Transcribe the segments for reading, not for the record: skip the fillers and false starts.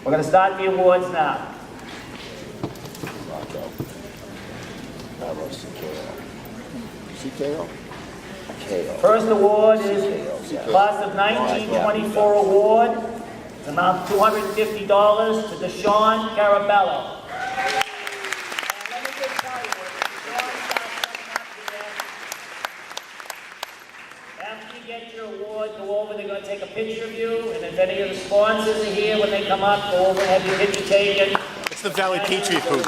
We're going to start the awards now. First award is the Class of 1924 award. It's amount of $250 to Deshaun Carabello. And let me just tell you, when Deshaun starts coming up here, after you get your award, go over, they're going to take a picture of you, and if any of the sponsors are here, when they come up, go over and have your picture taken. It's the Valley Patriot booth.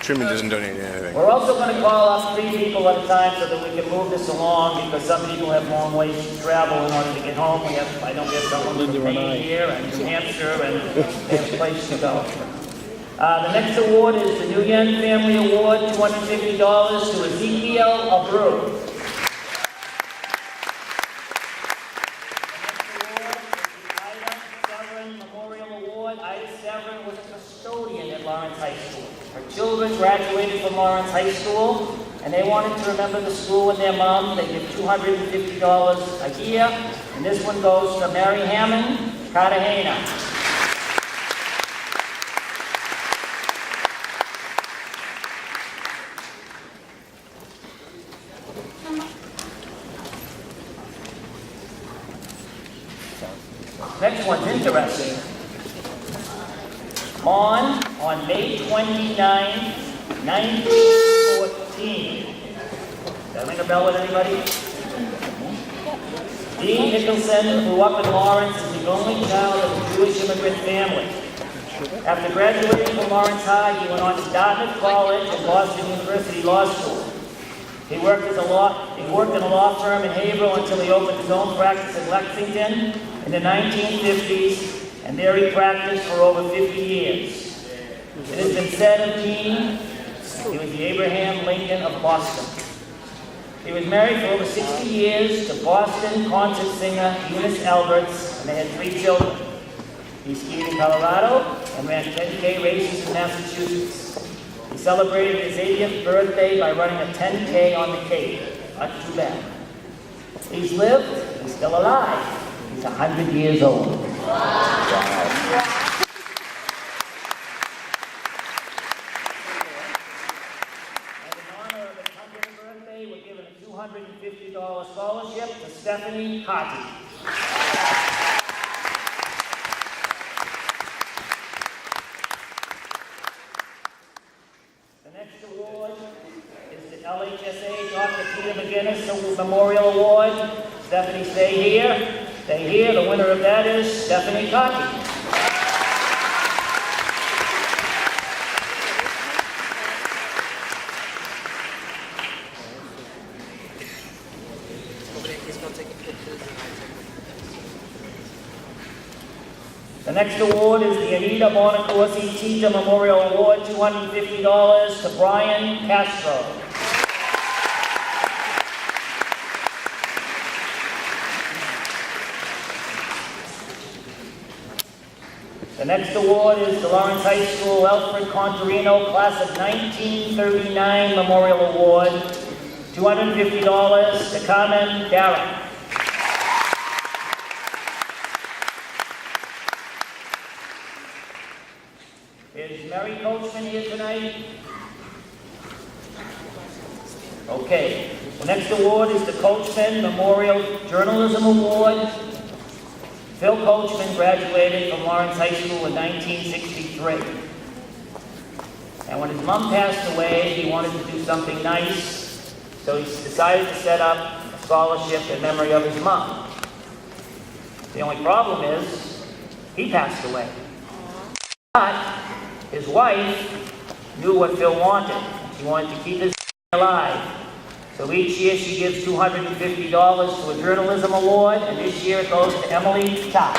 Truman doesn't donate anything. We're also going to call up 3 people at a time so that we can move this along, because some people have long ways to travel in order to get home. I know we have someone from Maine here and New Hampshire, and they have a place to go. The next award is the Duggan Family Award, $250 to Ezekiel Abreu. Her children graduated from Lawrence High School, and they wanted to remember the school and their mom. They give $250 a year, and this one goes to Mary Hammond Cartagena. Next one's interesting. On May 29, 1914. Does that ring a bell with anybody? Dean Nicholson grew up in Lawrence as the only child of a Jewish immigrant family. After graduating from Lawrence High, he went on to Dartmouth College and Boston University Law School. He worked in a law firm in Haverhill until he opened his own practice in Lexington in the 1950s. And there he practiced for over 50 years. It has been said of Dean, he was the Abraham Lincoln of Boston. He was married for over 60 years to Boston concert singer Eunice Alberts, and they had 3 children. He skied in Colorado and ran 10K races in Massachusetts. He celebrated his 80th birthday by running a 10K on the Cape. Not too bad. He's lived, he's still alive. He's 100 years old. Wow. And in honor of his 100th birthday, we're giving a $250 scholarship to Stephanie Harty. The next award is the LHSA Dr. Peter McGinnis Memorial Award. Stephanie, stay here. Stay here. The winner of that is Stephanie Cocky. The next award is the Anita Bonacorsi Teacher Memorial Award, $250 to Brian Castro. The next award is the Lawrence High School Alfred Contarino Class of 1939 Memorial Award, $250 to Carmen Darragh. Is Mary Coachman here tonight? Okay. The next award is the Coachman Memorial Journalism Award. Phil Coachman graduated from Lawrence High School in 1963. And when his mom passed away, he wanted to do something nice, so he decided to set up a scholarship in memory of his mom. The only problem is, he passed away. But his wife knew what Phil wanted. She wanted to keep his alive. So each year she gives $250 to a journalism award, and this year it goes to Emily Todd.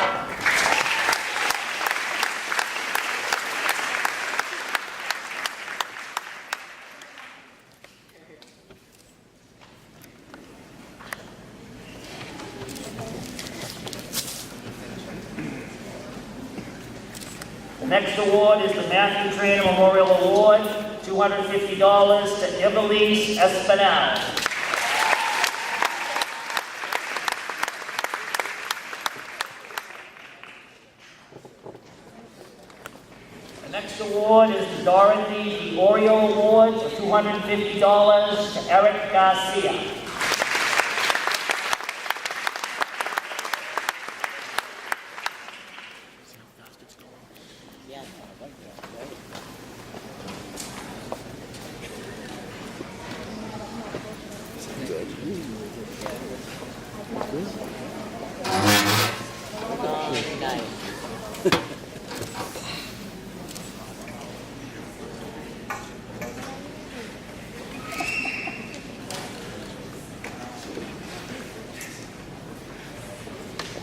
The next award is the Matthew Trainer Memorial Award, $250 to Ivelisse Espinal. The next award is the Dorothy DiOrio Award for $250 to Eric Garcia.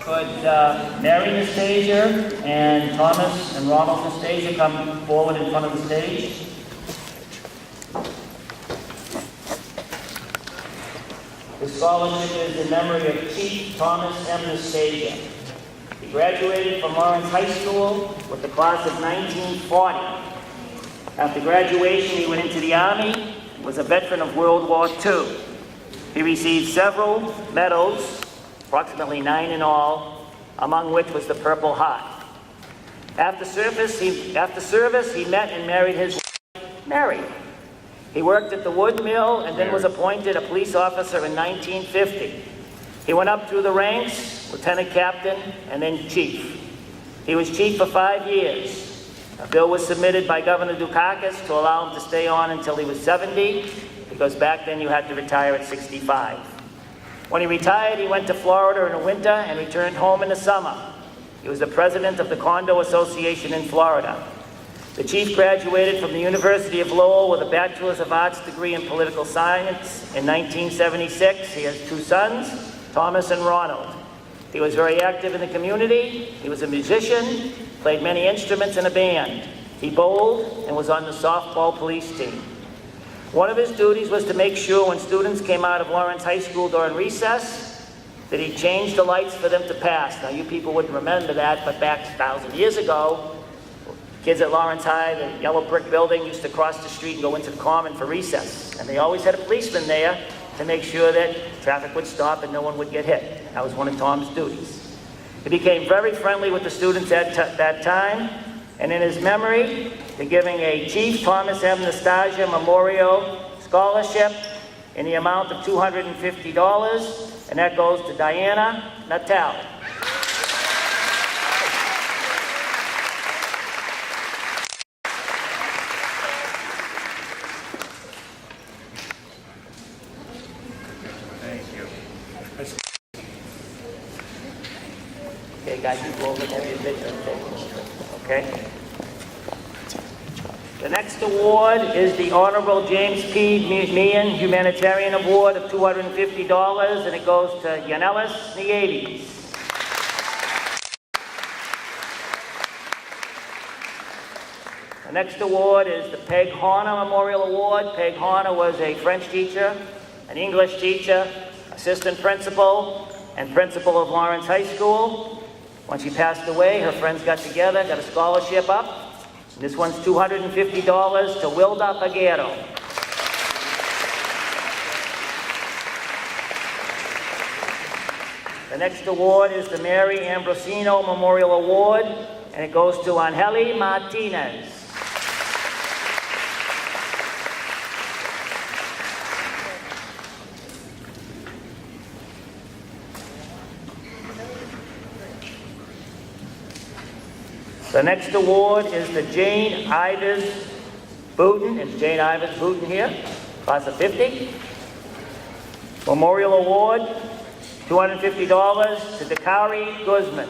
Could Mary Nastasia and Thomas and Ronald Nastasia come forward in front of the stage? The scholarship is in memory of Chief Thomas M. Nastasia. He graduated from Lawrence High School with the class of 1940. After graduation, he went into the Army, was a veteran of World War II. He received several medals, approximately 9 in all, among which was the Purple Heart. After service, he met and married his wife, Mary. He worked at the wood mill and then was appointed a police officer in 1950. He went up through the ranks, lieutenant captain, and then chief. He was chief for 5 years. A bill was submitted by Governor Dukakis to allow him to stay on until he was 70, because back then you had to retire at 65. When he retired, he went to Florida in the winter and returned home in the summer. He was the president of the Condo Association in Florida. The chief graduated from the University of Lowell with a Bachelor's of Arts degree in Political Science in 1976. He has 2 sons, Thomas and Ronald. He was very active in the community. He was a musician, played many instruments in a band. He bowled and was on the softball police team. One of his duties was to make sure when students came out of Lawrence High School during recess that he changed the lights for them to pass. Now, you people wouldn't remember that, but back 1,000 years ago, kids at Lawrence High, the yellow brick building, used to cross the street and go into the common for recess. And they always had a policeman there to make sure that traffic would stop and no one would get hit. That was one of Tom's duties. He became very friendly with the students at that time, and in his memory, they're giving a Chief Thomas M. Nastasia Memorial Scholarship in the amount of $250, and that goes to Diana Natal. Okay, guys, you go over and have your picture. Okay? The next award is the Honorable James P. Meehan Humanitarian Award of $250, and it goes to Yanelis Nieves. The next award is the Peg Horner Memorial Award. Peg Horner was a French teacher, an English teacher, assistant principal, and principal of Lawrence High School. When she passed away, her friends got together, got a scholarship up. This one's $250 to Wilda Paguero. The next award is the Mary Ambrosino Memorial Award, and it goes to Angeli Martinez. The next award is the Jane Ivers Booten. It's Jane Ivers Booten here, class of 50. Memorial Award, $250 to Dakari Guzman.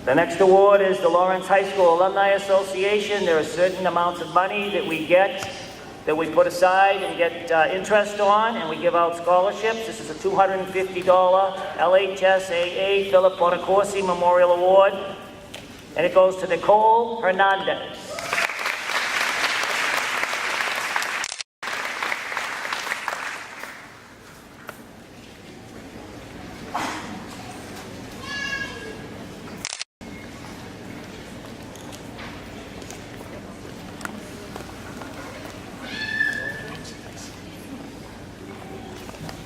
The next award is the Lawrence High School Alumni Association. There are certain amounts of money that we get, that we put aside and get interest on, and we give out scholarships. This is a $250 LHSAA Philip Bonacorsi Memorial Award, and it goes to Nicole Hernandez.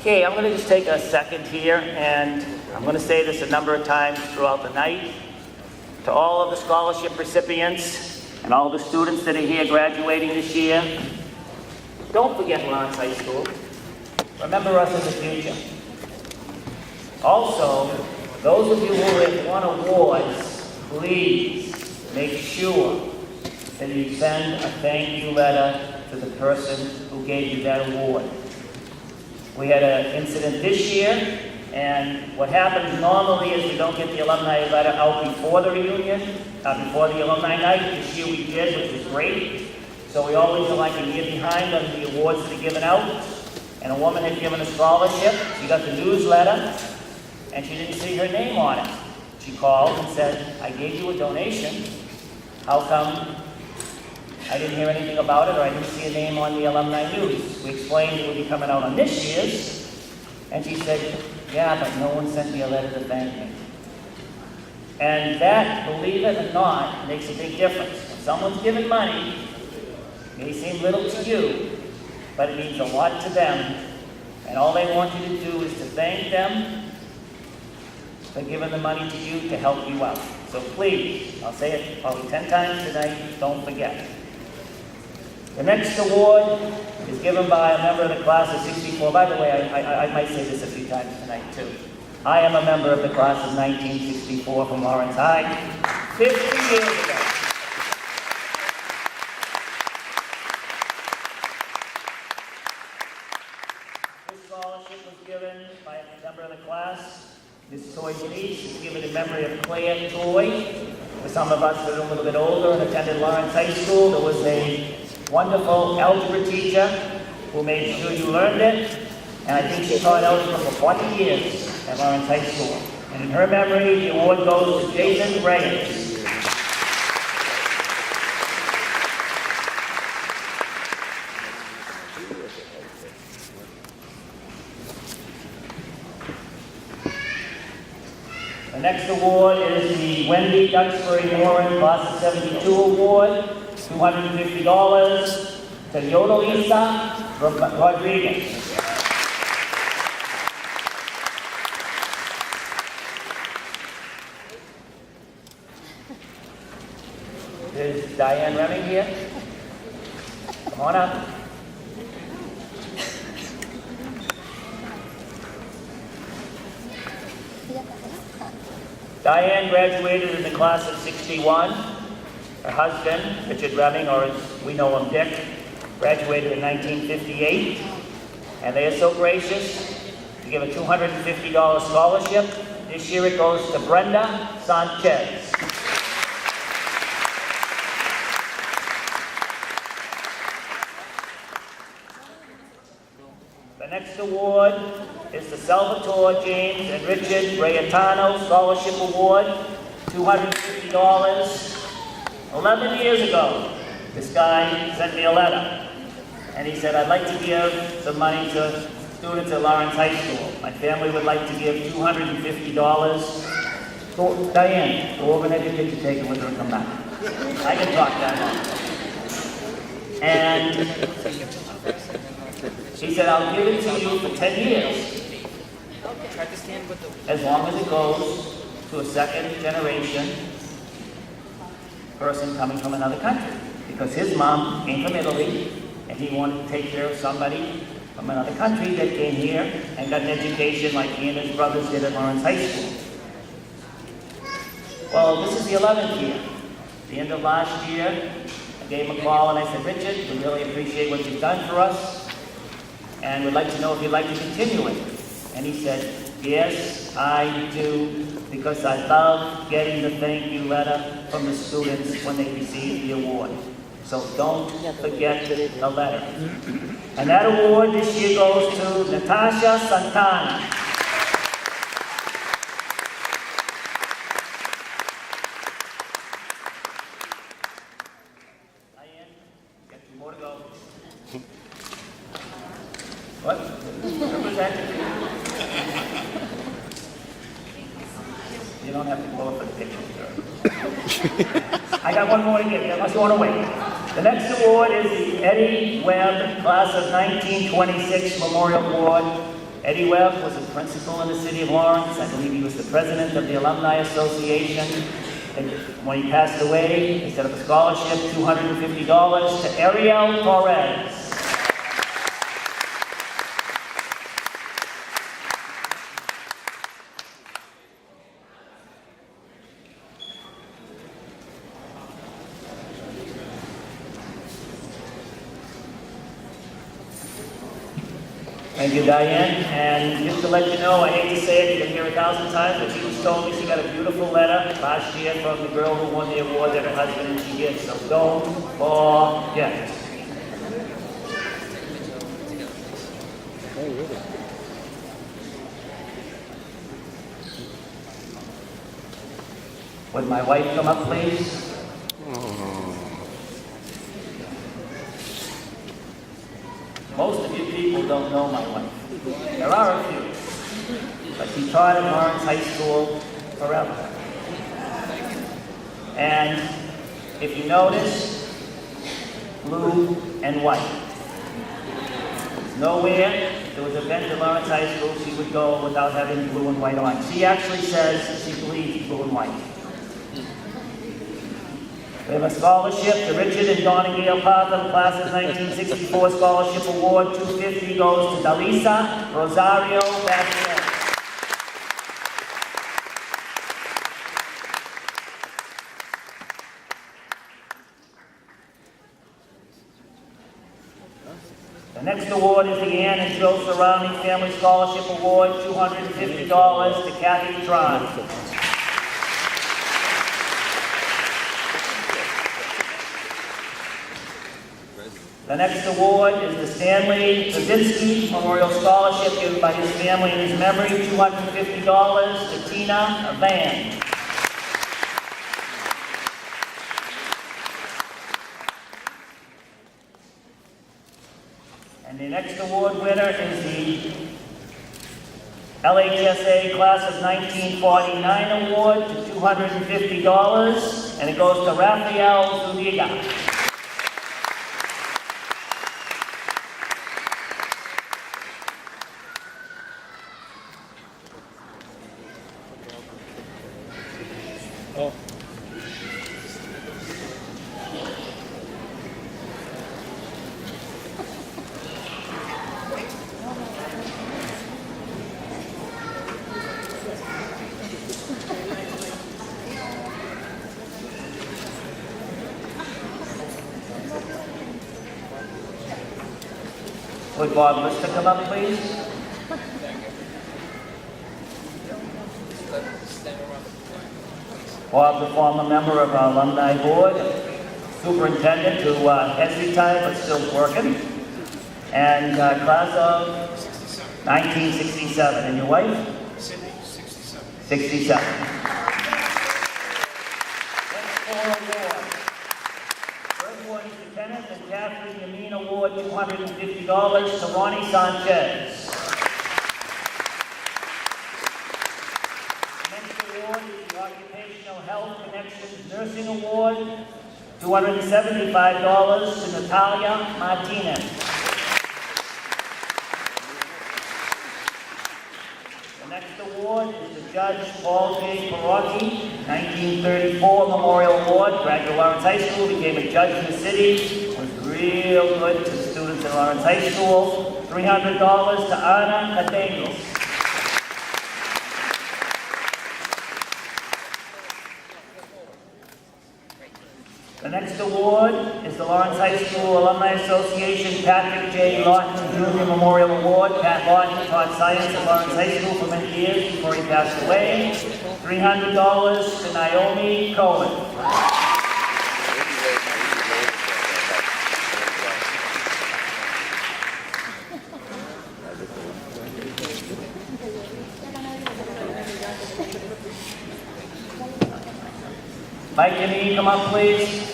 Okay, I'm going to just take a second here, and I'm going to say this a number of times throughout the night. To all of the scholarship recipients and all the students that are here graduating this year, don't forget Lawrence High School. Remember us in the future. Also, those of you who have won awards, please make sure that you send a thank you letter to the person who gave you that award. We had an incident this year, and what happens normally is we don't get the alumni letter out before the reunion, before the alumni night. This year we did, which was great. So we always are like a year behind on the awards that are given out. And a woman had given a scholarship. She got the newsletter, and she didn't see her name on it. She called and said, I gave you a donation. How come I didn't hear anything about it, or I didn't see a name on the alumni news? We explained it would be coming out on this year's, and she said, yeah, but no one sent me a letter to thank me. And that, believe it or not, makes a big difference. When someone's giving money, it may seem little to you, but it means a lot to them. And all they want you to do is to thank them for giving the money to you to help you out. So please, I'll say it probably 10 times tonight, don't forget. The next award is given by a member of the class of 64. By the way, I might say this a few times tonight too. I am a member of the class of 1964 from Lawrence High, 50 years ago. This scholarship was given by a member of the class. This Toy Denise is given in memory of Claire Toy. For some of us that are a little bit older and attended Lawrence High School, there was a wonderful algebra teacher who made sure you learned it. And I think she taught algebra for 40 years at Lawrence High School. And in her memory, the award goes to Jason Reyes. The next award is the Wendy Duxbury Moran Class of 72 Award, $250 to Yodalisa Rodriguez. Is Diane Remming here? Come on up. Diane graduated in the class of 61. Her husband, Richard Remming, or as we know him, Dick, graduated in 1958. And they are so gracious to give a $250 scholarship. This year it goes to Brenda Sanchez. The next award is the Salvatore James and Richard Rayetano Scholarship Award, $250. 11 years ago, this guy sent me a letter, and he said, I'd like to give some money to students at Lawrence High School. My family would like to give $250. Go, Diane, go over and have your picture taken with her and come back. I can talk that long. And she said, I'll give it to you for 10 years. As long as it goes to a second generation person coming from another country. Because his mom came from Italy, and he wanted to take care of somebody from another country that came here and got an education like he and his brothers did at Lawrence High School. Well, this is the 11th year. At the end of last year, I gave him a call and I said, Richard, we really appreciate what you've done for us, and we'd like to know if you'd like to continue it. And he said, yes, I do, because I love getting the thank you letter from the students when they receive the award. So don't forget the letter. And that award this year goes to Natasha Santana. Diane, got 2 more to go. What? Representative? You don't have to go up for the picture, sir. I got one more to give you, unless you want to wait. The next award is the Eddie Webb Class of 1926 Memorial Award, Eddie Webb was a principal in the city of Lawrence. I believe he was the president of the Alumni Association. And when he passed away, he set up a scholarship, $250 to Ariel Torres. Thank you, Diane. And just to let you know, I hate to say it, you've been here 1,000 times, but she just told me she got a beautiful letter last year from the girl who won the award that her husband and she gives. So don't forget. Would my wife come up, please? Most of you people don't know my wife. There are a few. But she taught at Lawrence High School forever. And if you notice, blue and white. Nowhere there was an event at Lawrence High School she would go without having blue and white on. She actually says she believes blue and white. We have a scholarship to Richard and Donna Gale Parker, class of 1964 Scholarship Award. $250 goes to Dalisa Rosario Vasquez. The next award is the Ann and Joe Surrounding Family Scholarship Award. $250 to Kathy Tron. The next award is the Stanley Kaczynski Memorial Scholarship given by his family in his memory, $250 to Tina Van. And the next award winner is the LHSA Class of 1949 Award to $250, and it goes to Rafael Zuniga. Would Bob Lister come up, please? Bob, the former member of our alumni board, superintendent who has retired but still working, and class of 1967. And your wife? 67. Kenneth and Catherine Yamin Award, $250 to Ronnie Sanchez. The next award is the Occupational Health Connections Nursing Award, $275 to Natalia Martinez. The next award is the Judge Paul J. Parocchi 1934 Memorial Award. Graduated Lawrence High School, became a judge in the city, was real good to the students at Lawrence High School. $300 to Ana Cadenas. The next award is the Lawrence High School Alumni Association Patrick J. Lawton Jr. Memorial Award. Pat Lawton taught science at Lawrence High School for many years before he passed away. $300 to Naomi Cohen. Mike, can you come up, please?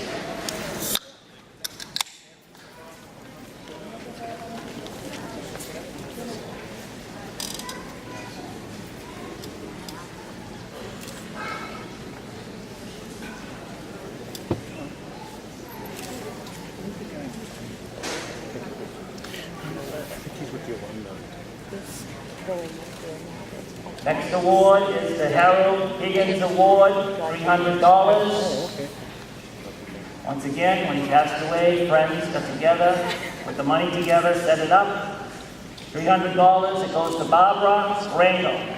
Next award is the Harold Higgins Award, $300. Once again, when he passed away, friends got together, put the money together, set it up. $300, it goes to Barbara Rangel.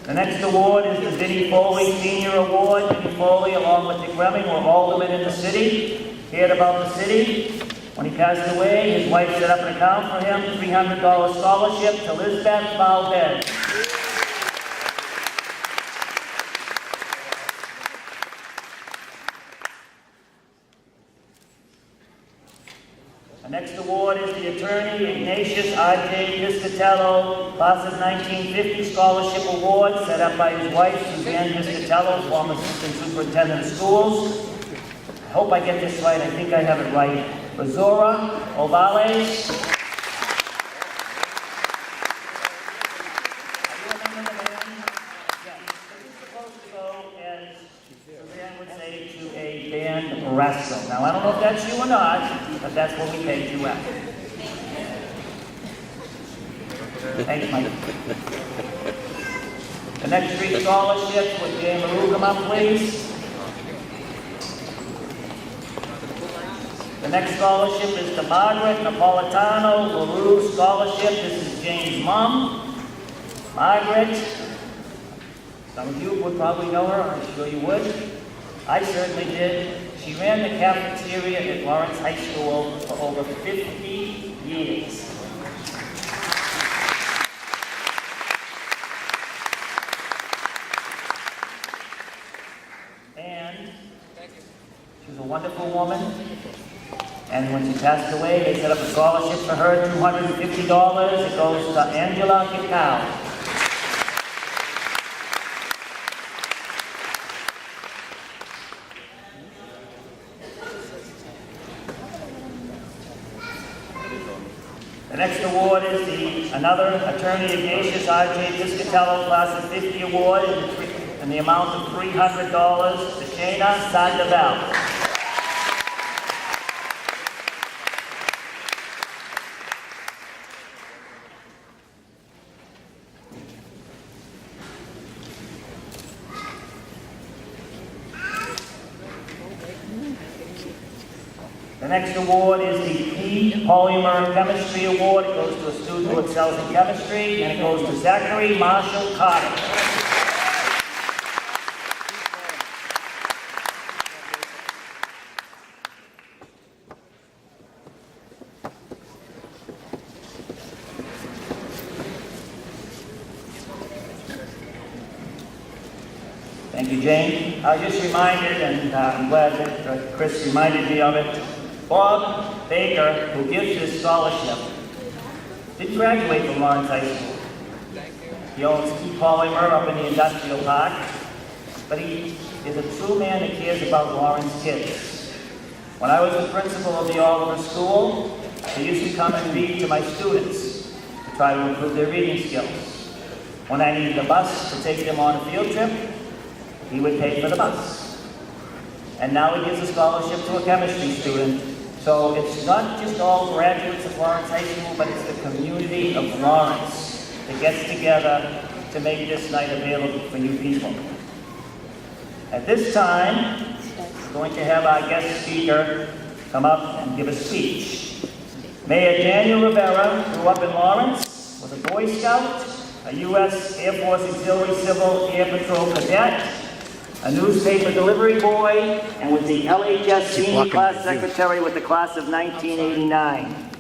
The next award is the Vinnie Foley Senior Award. Vinnie Foley, along with Dick Remming, were aldermen in the city, cared about the city. When he passed away, his wife set up an account for him, $300 scholarship to Lisbeth Valdez. The next award is the Attorney Ignatius R.J. Piscatello, Class of 1950 Scholarship Award, set up by his wife, Suzanne Piscatello, former Assistant Superintendent of Schools. I hope I get this right. I think I have it right. Razora Ovales. Wrestle. Now, I don't know if that's you or not, but that's what we paid you at. Thanks, Mike. The next three scholarships, would Jay Maru come up, please? The next scholarship is the Margaret Napolitano LaRue Scholarship. This is Jane's mom. Margaret, some of you would probably know her, I'm sure you would. I certainly did. She ran the cafeteria at Lawrence High School for over 50 years. And she was a wonderful woman. And when she passed away, they set up a scholarship for her, $250. It goes to Angela Kikau. The next award is another Attorney Ignatius R.J. Piscatello Class of 50 Award in the amount of $300 to Shayna Sandoval. The next award is the P. Polymer Chemistry Award. It goes to a student who excels in chemistry, and it goes to Zachary Marshall Carter. Thank you, Jane. I was just reminded, and I'm glad that Chris reminded me of it. Bob Baker, who gives this scholarship, didn't graduate from Lawrence High School. He owns Key Polymer up in the industrial park, but he is a true man that cares about Lawrence kids. When I was the principal of the Oliver School, he used to come and read to my students to try to improve their reading skills. When I needed a bus to take them on a field trip, he would pay for the bus. And now he gives a scholarship to a chemistry student. So it's not just all graduates of Lawrence High School, but it's the community of Lawrence that gets together to make this night available for you people. At this time, we're going to have our guest speaker come up and give a speech. Mayor Daniel Rivera grew up in Lawrence, was a Boy Scout, a U.S. Air Force Auxiliary Civil Air Patrol cadet, a newspaper delivery boy, and was the LHS Senior Class Secretary with the class of 1989.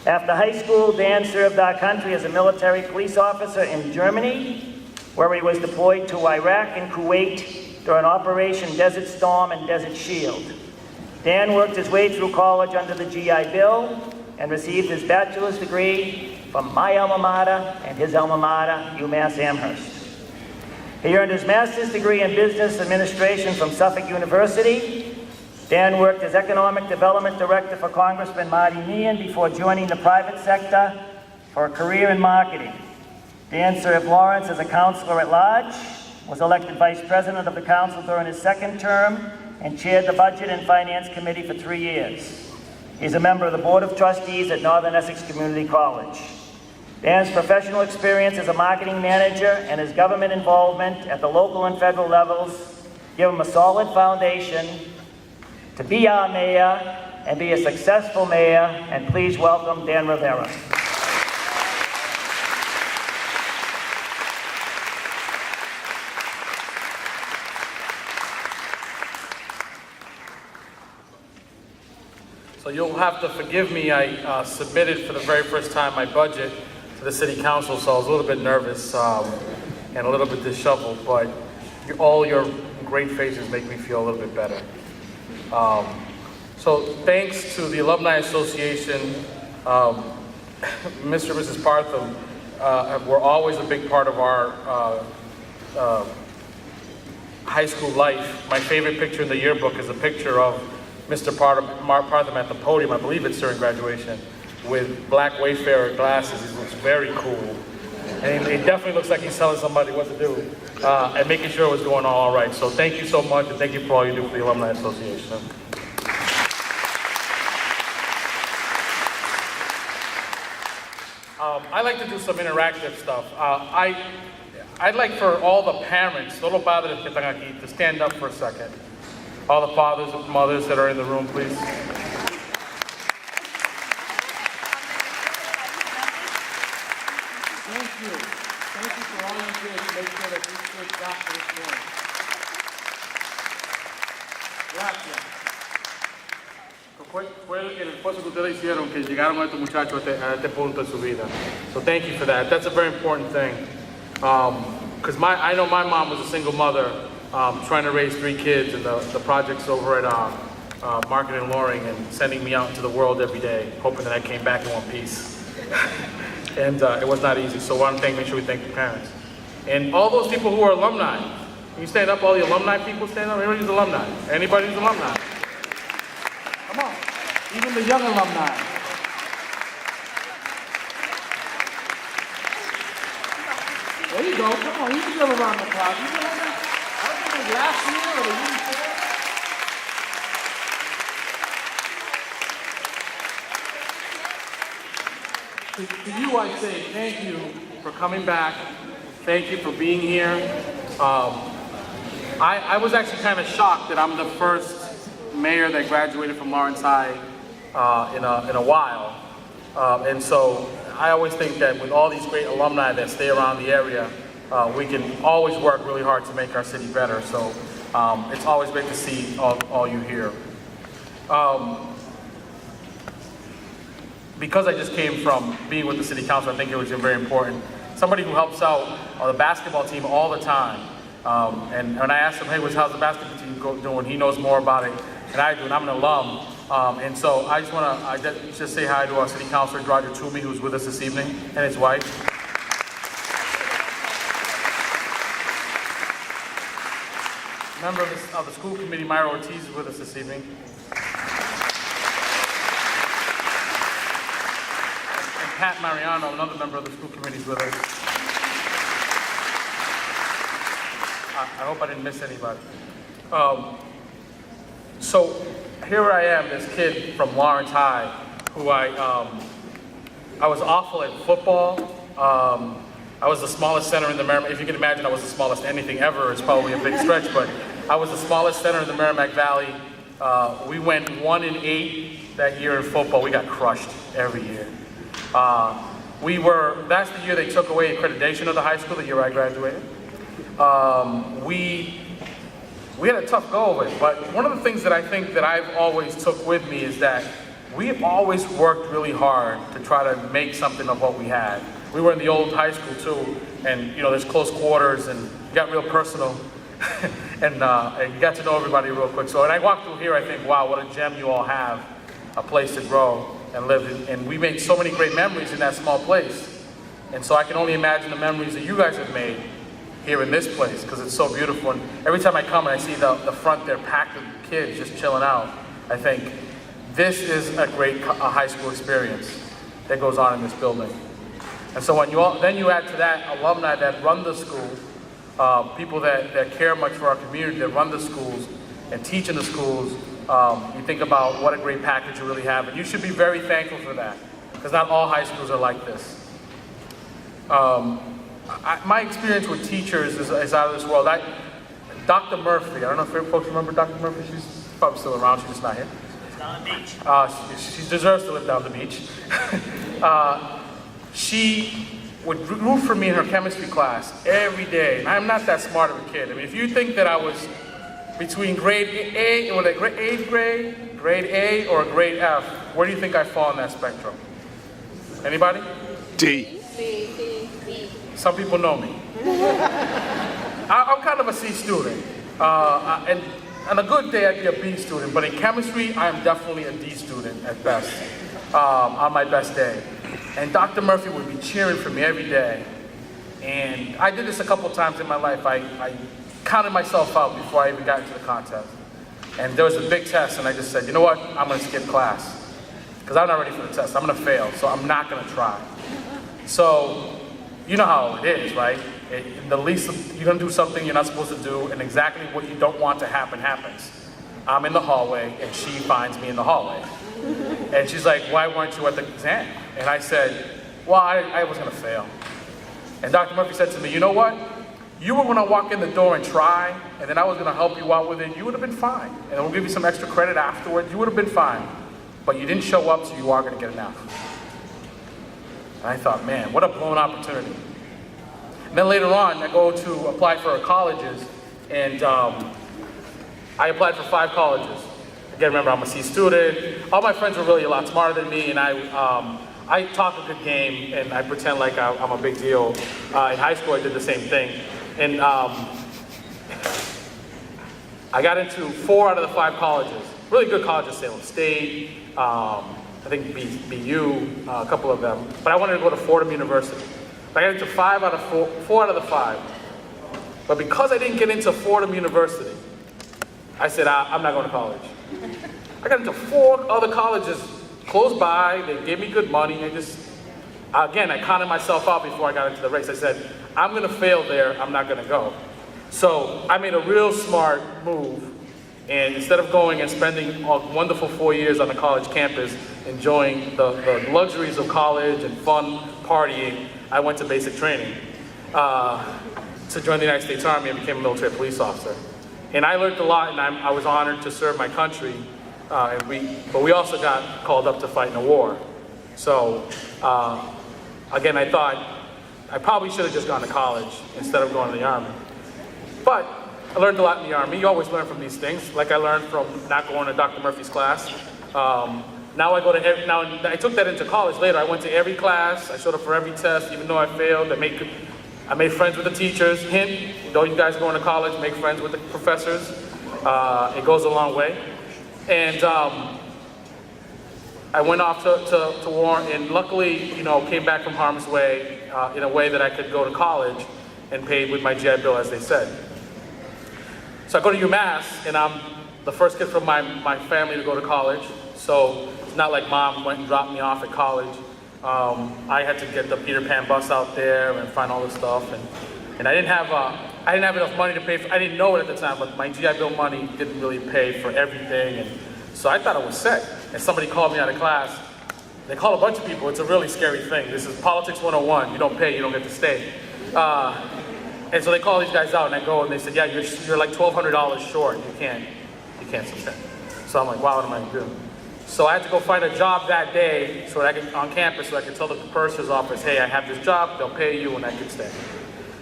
After high school, Dan served our country as a military police officer in Germany, where he was deployed to Iraq and Kuwait during Operation Desert Storm and Desert Shield. Dan worked his way through college under the GI Bill and received his bachelor's degree from my alma mater and his alma mater, UMass Amherst. He earned his master's degree in business administration from Suffolk University. Dan worked as economic development director for Congressman Marty Meehan before joining the private sector for a career in marketing. Dan served Lawrence as a counselor at large was elected Vice President of the Council during his second term and chaired the Budget and Finance Committee for 3 years. He's a member of the Board of Trustees at Northern Essex Community College. Dan's professional experience as a marketing manager and his government involvement at the local and federal levels give him a solid foundation to be our mayor and be a successful mayor, and please welcome Dan Rivera. So you'll have to forgive me, I submitted for the very first time my budget to the City Council, so I was a little bit nervous and a little bit disheveled, but all your great faces make me feel a little bit better. So thanks to the Alumni Association, Mr. and Mrs. Partham were always a big part of our high school life. My favorite picture in the yearbook is a picture of Mr. Partham at the podium, I believe it's during graduation, with black Wayfarer glasses. He looks very cool. And he definitely looks like he's telling somebody what to do and making sure it was going all right. So thank you so much, and thank you for all you do for the Alumni Association. I like to do some interactive stuff. I'd like for all the parents, solo padres que están aquí, to stand up for a second. All the fathers and mothers that are in the room, please. Thank you. Thank you for all you did to make sure that these kids got to this point. Gracias. Fue el esfuerzo que ustedes hicieron que llegaron a estos muchachos a este punto de su vida. So thank you for that. That's a very important thing. Because I know my mom was a single mother trying to raise 3 kids, and the projects over at Market and Loring, and sending me out into the world every day, hoping that I came back in one piece. And it was not easy, so I want to make sure we thank the parents. And all those people who are alumni, can you stand up, all the alumni people stand up? Everybody's alumni. Anybody who's alumni? Come on, even the young alumni. There you go, come on, you can give a round of applause. You know that? I don't think it was last year or the year before. To you, I say thank you for coming back. Thank you for being here. I was actually kind of shocked that I'm the first mayor that graduated from Lawrence High in a while. And so I always think that with all these great alumni that stay around the area, we can always work really hard to make our city better. So it's always great to see all you here. Because I just came from being with the City Council, I think it was very important. Somebody who helps out on the basketball team all the time. And when I asked him, hey, how's the basketball team doing? He knows more about it than I do, and I'm an alum. And so I just want to just say hi to our City Councilor, Roger Toomey, who's with us this evening, and his wife. Member of the school committee, Myra Ortiz, is with us this evening. And Pat Mariano, another member of the school committee, is with us. I hope I didn't miss anybody. So here I am, this kid from Lawrence High, who I was awful at football. I was the smallest center in the Merrimack. If you can imagine, I was the smallest anything ever. It's probably a big stretch, but I was the smallest center in the Merrimack Valley. We went 1-8 that year in football. We got crushed every year. That's the year they took away accreditation of the high school, the year I graduated. We had a tough go of it, but one of the things that I think that I've always took with me is that we've always worked really hard to try to make something of what we had. We were in the old high school too, and there's close quarters, and it got real personal, and you got to know everybody real quick. So, and I walked through here, I think, wow, what a gem you all have, a place to grow and live in. And we made so many great memories in that small place. And so I can only imagine the memories that you guys have made here in this place, because it's so beautiful. And every time I come and I see the front there packed with kids just chilling out, I think this is a great high school experience that goes on in this building. And so when you add to that alumni that run the school, people that care much for our community, that run the schools and teach in the schools. You think about what a great package you really have, and you should be very thankful for that, because not all high schools are like this. My experience with teachers is out of this world. Dr. Murphy, I don't know if folks remember Dr. Murphy. She's probably still around, she's just not here. Down the beach. She deserves to live down the beach. She would root for me in her chemistry class every day. And I'm not that smart of a kid. I mean, if you think that I was between grade A, or eighth grade, grade A, or grade F, where do you think I fall on that spectrum? Anybody? D. Some people know me. I'm kind of a C student. And on a good day, I'd be a B student. But in chemistry, I am definitely a D student at best, on my best day. And Dr. Murphy would be cheering for me every day. And I did this a couple times in my life. I counted myself out before I even got into the contest. And there was a big test, and I just said, you know what, I'm gonna skip class. Because I'm not ready for the test, I'm gonna fail, so I'm not gonna try. So, you know how it is, right? The least, you're gonna do something you're not supposed to do, and exactly what you don't want to happen happens. I'm in the hallway, and she finds me in the hallway. And she's like, why weren't you at the exam? And I said, well, I was gonna fail. And Dr. Murphy said to me, you know what? You were gonna walk in the door and try, and then I was gonna help you out with it, you would have been fine. And we'll give you some extra credit afterwards, you would have been fine. But you didn't show up, so you are gonna get an F. And I thought, man, what a blown opportunity. And then later on, I go to apply for colleges, and I applied for 5 colleges. Again, remember, I'm a C student. All my friends were really a lot smarter than me, and I talk a good game, and I pretend like I'm a big deal. In high school, I did the same thing. And I got into 4 out of the 5 colleges. Really good colleges, Salem State, I think BU, a couple of them. But I wanted to go to Fordham University. I got into 4 out of the 5. But because I didn't get into Fordham University, I said, I'm not going to college. I got into 4 other colleges close by, they gave me good money. Again, I counted myself out before I got into the race. I said, I'm gonna fail there, I'm not gonna go. So I made a real smart move, and instead of going and spending a wonderful 4 years on the college campus, enjoying the luxuries of college and fun partying, I went to basic training to join the United States Army and became a military police officer. And I learned a lot, and I was honored to serve my country. But we also got called up to fight in a war. So, again, I thought I probably should have just gone to college instead of going to the Army. But I learned a lot in the Army. You always learn from these things, like I learned from not going to Dr. Murphy's class. Now I took that into college later. I went to every class. I showed up for every test, even though I failed. I made friends with the teachers. Hint, though you guys going to college, make friends with the professors. It goes a long way. And I went off to war, and luckily, came back from harm's way in a way that I could go to college and pay with my GI Bill, as they said. So I go to UMass, and I'm the first kid from my family to go to college. So it's not like mom went and dropped me off at college. I had to get the Peter Pan bus out there and find all this stuff, and I didn't have enough money to pay for. I didn't know it at the time, but my GI Bill money didn't really pay for everything, and so I thought it was set. And somebody called me out of class. They call a bunch of people. It's a really scary thing. This is politics 101. You don't pay, you don't get to stay. And so they call these guys out, and I go, and they said, yeah, you're like $1,200 short. You can't sustain. So I'm like, wow, what am I gonna do? So I had to go find a job that day so that I could, on campus, so I could tell the purser's office, hey, I have this job, they'll pay you, and I can stay.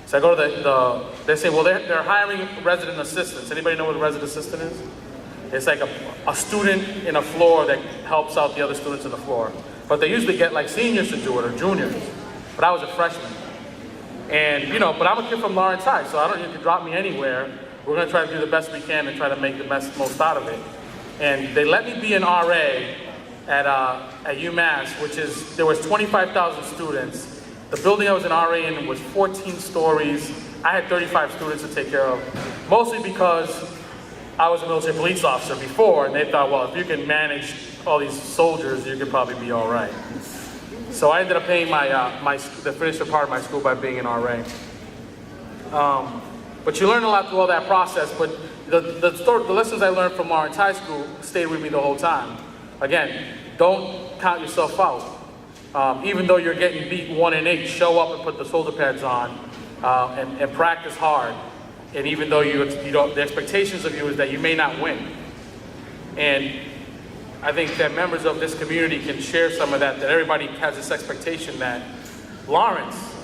So I go to they say, well, they're hiring resident assistants. Anybody know what a resident assistant is? It's like a student in a floor that helps out the other students in the floor. But they usually get like seniors to do it, or juniors. But I was a freshman. And, but I'm a kid from Lawrence High, so I don't need to drop me anywhere. We're gonna try to do the best we can and try to make the most out of it. And they let me be an RA at UMass, there was 25,000 students. The building I was an RA in was 14 stories. I had 35 students to take care of, mostly because I was a military police officer before, and they thought, well, if you can manage all these soldiers, you could probably be all right. So I ended up paying the finisher part of my school by being an RA. But you learn a lot through all that process, but the lessons I learned from Lawrence High School stayed with me the whole time. Again, don't count yourself out. Even though you're getting beat 1-8, show up and put the shoulder pads on and practice hard. And even though the expectations of you is that you may not win. And I think that members of this community can share some of that everybody has this expectation that Lawrence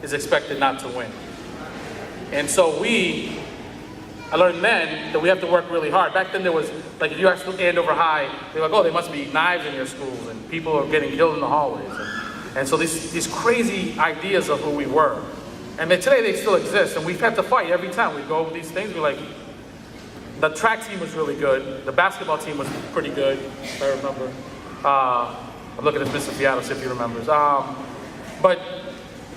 is expected not to win. And so I learned then that we have to work really hard. Back then there was, like if you asked Andover High, they're like, oh, there must be knives in your schools and people are getting killed in the hallways. And so these crazy ideas of who we were. And then today they still exist, and we've had to fight every time we go over these things. We're like, the track team was really good. The basketball team was pretty good, if I remember. I'm looking at Mr. Fiatos if he remembers. But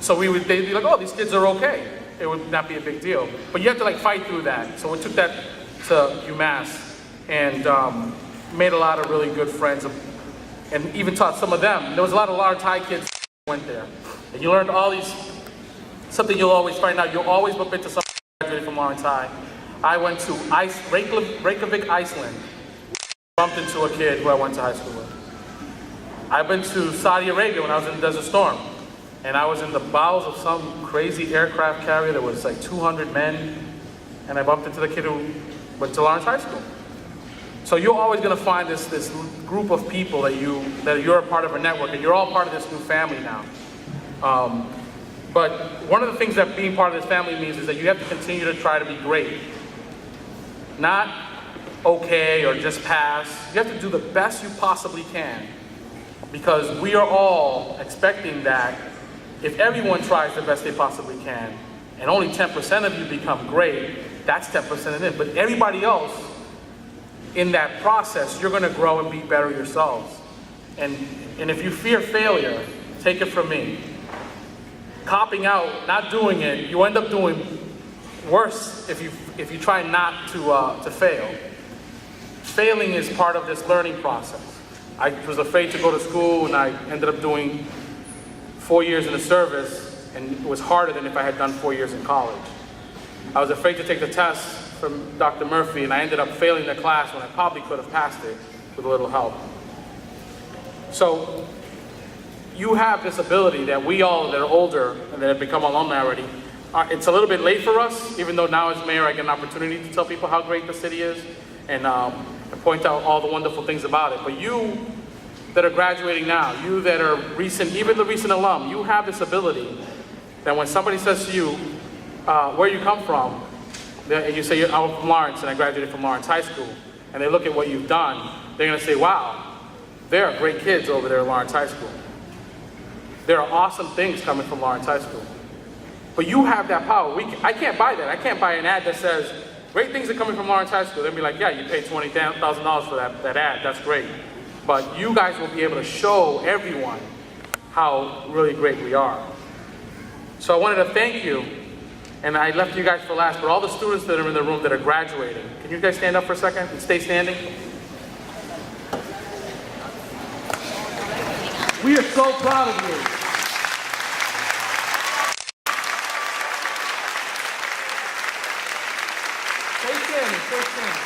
so they'd be like, oh, these kids are okay. It would not be a big deal. But you have to like fight through that. So we took that to UMass and made a lot of really good friends and even taught some of them. There was a lot of Lawrence High kids who went there. And you learned all these, something you'll always find out. You'll always bump into someone who graduated from Lawrence High. I went to Reykjavik, Iceland. Bumped into a kid who I went to high school with. I've been to Saudi Arabia when I was in Desert Storm. And I was in the bowels of some crazy aircraft carrier that was like 200 men. And I bumped into the kid who went to Lawrence High School. So you're always gonna find this group of people that you're a part of a network, and you're all part of this new family now. But one of the things that being part of this family means is that you have to continue to try to be great. Not okay or just pass. You have to do the best you possibly can. Because we are all expecting that if everyone tries the best they possibly can, and only 10% of you become great, that's 10% of it. But everybody else, in that process, you're gonna grow and be better yourselves. And if you fear failure, take it from me. Copping out, not doing it, you end up doing worse if you try not to fail. Failing is part of this learning process. I was afraid to go to school, and I ended up doing 4 years in the service, and it was harder than if I had done 4 years in college. I was afraid to take the test from Dr. Murphy, and I ended up failing the class when I probably could have passed it with a little help. So you have this ability that we all that are older and that have become alumni already, it's a little bit late for us, even though now as mayor I get an opportunity to tell people how great the city is and point out all the wonderful things about it. But you that are graduating now, you that are recent, even the recent alum, you have this ability that when somebody says to you, where you come from, and you say, I'm from Lawrence and I graduated from Lawrence High School, and they look at what you've done, they're gonna say, wow, there are great kids over there at Lawrence High School. There are awesome things coming from Lawrence High School. But you have that power. I can't buy that. I can't buy an ad that says, great things are coming from Lawrence High School. They'll be like, yeah, you paid $20,000 for that ad, that's great. But you guys will be able to show everyone how really great we are. So I wanted to thank you, and I left you guys for last, but all the students that are in the room that are graduating, can you guys stand up for a second and stay standing? We are so proud of you. Stay standing, stay standing.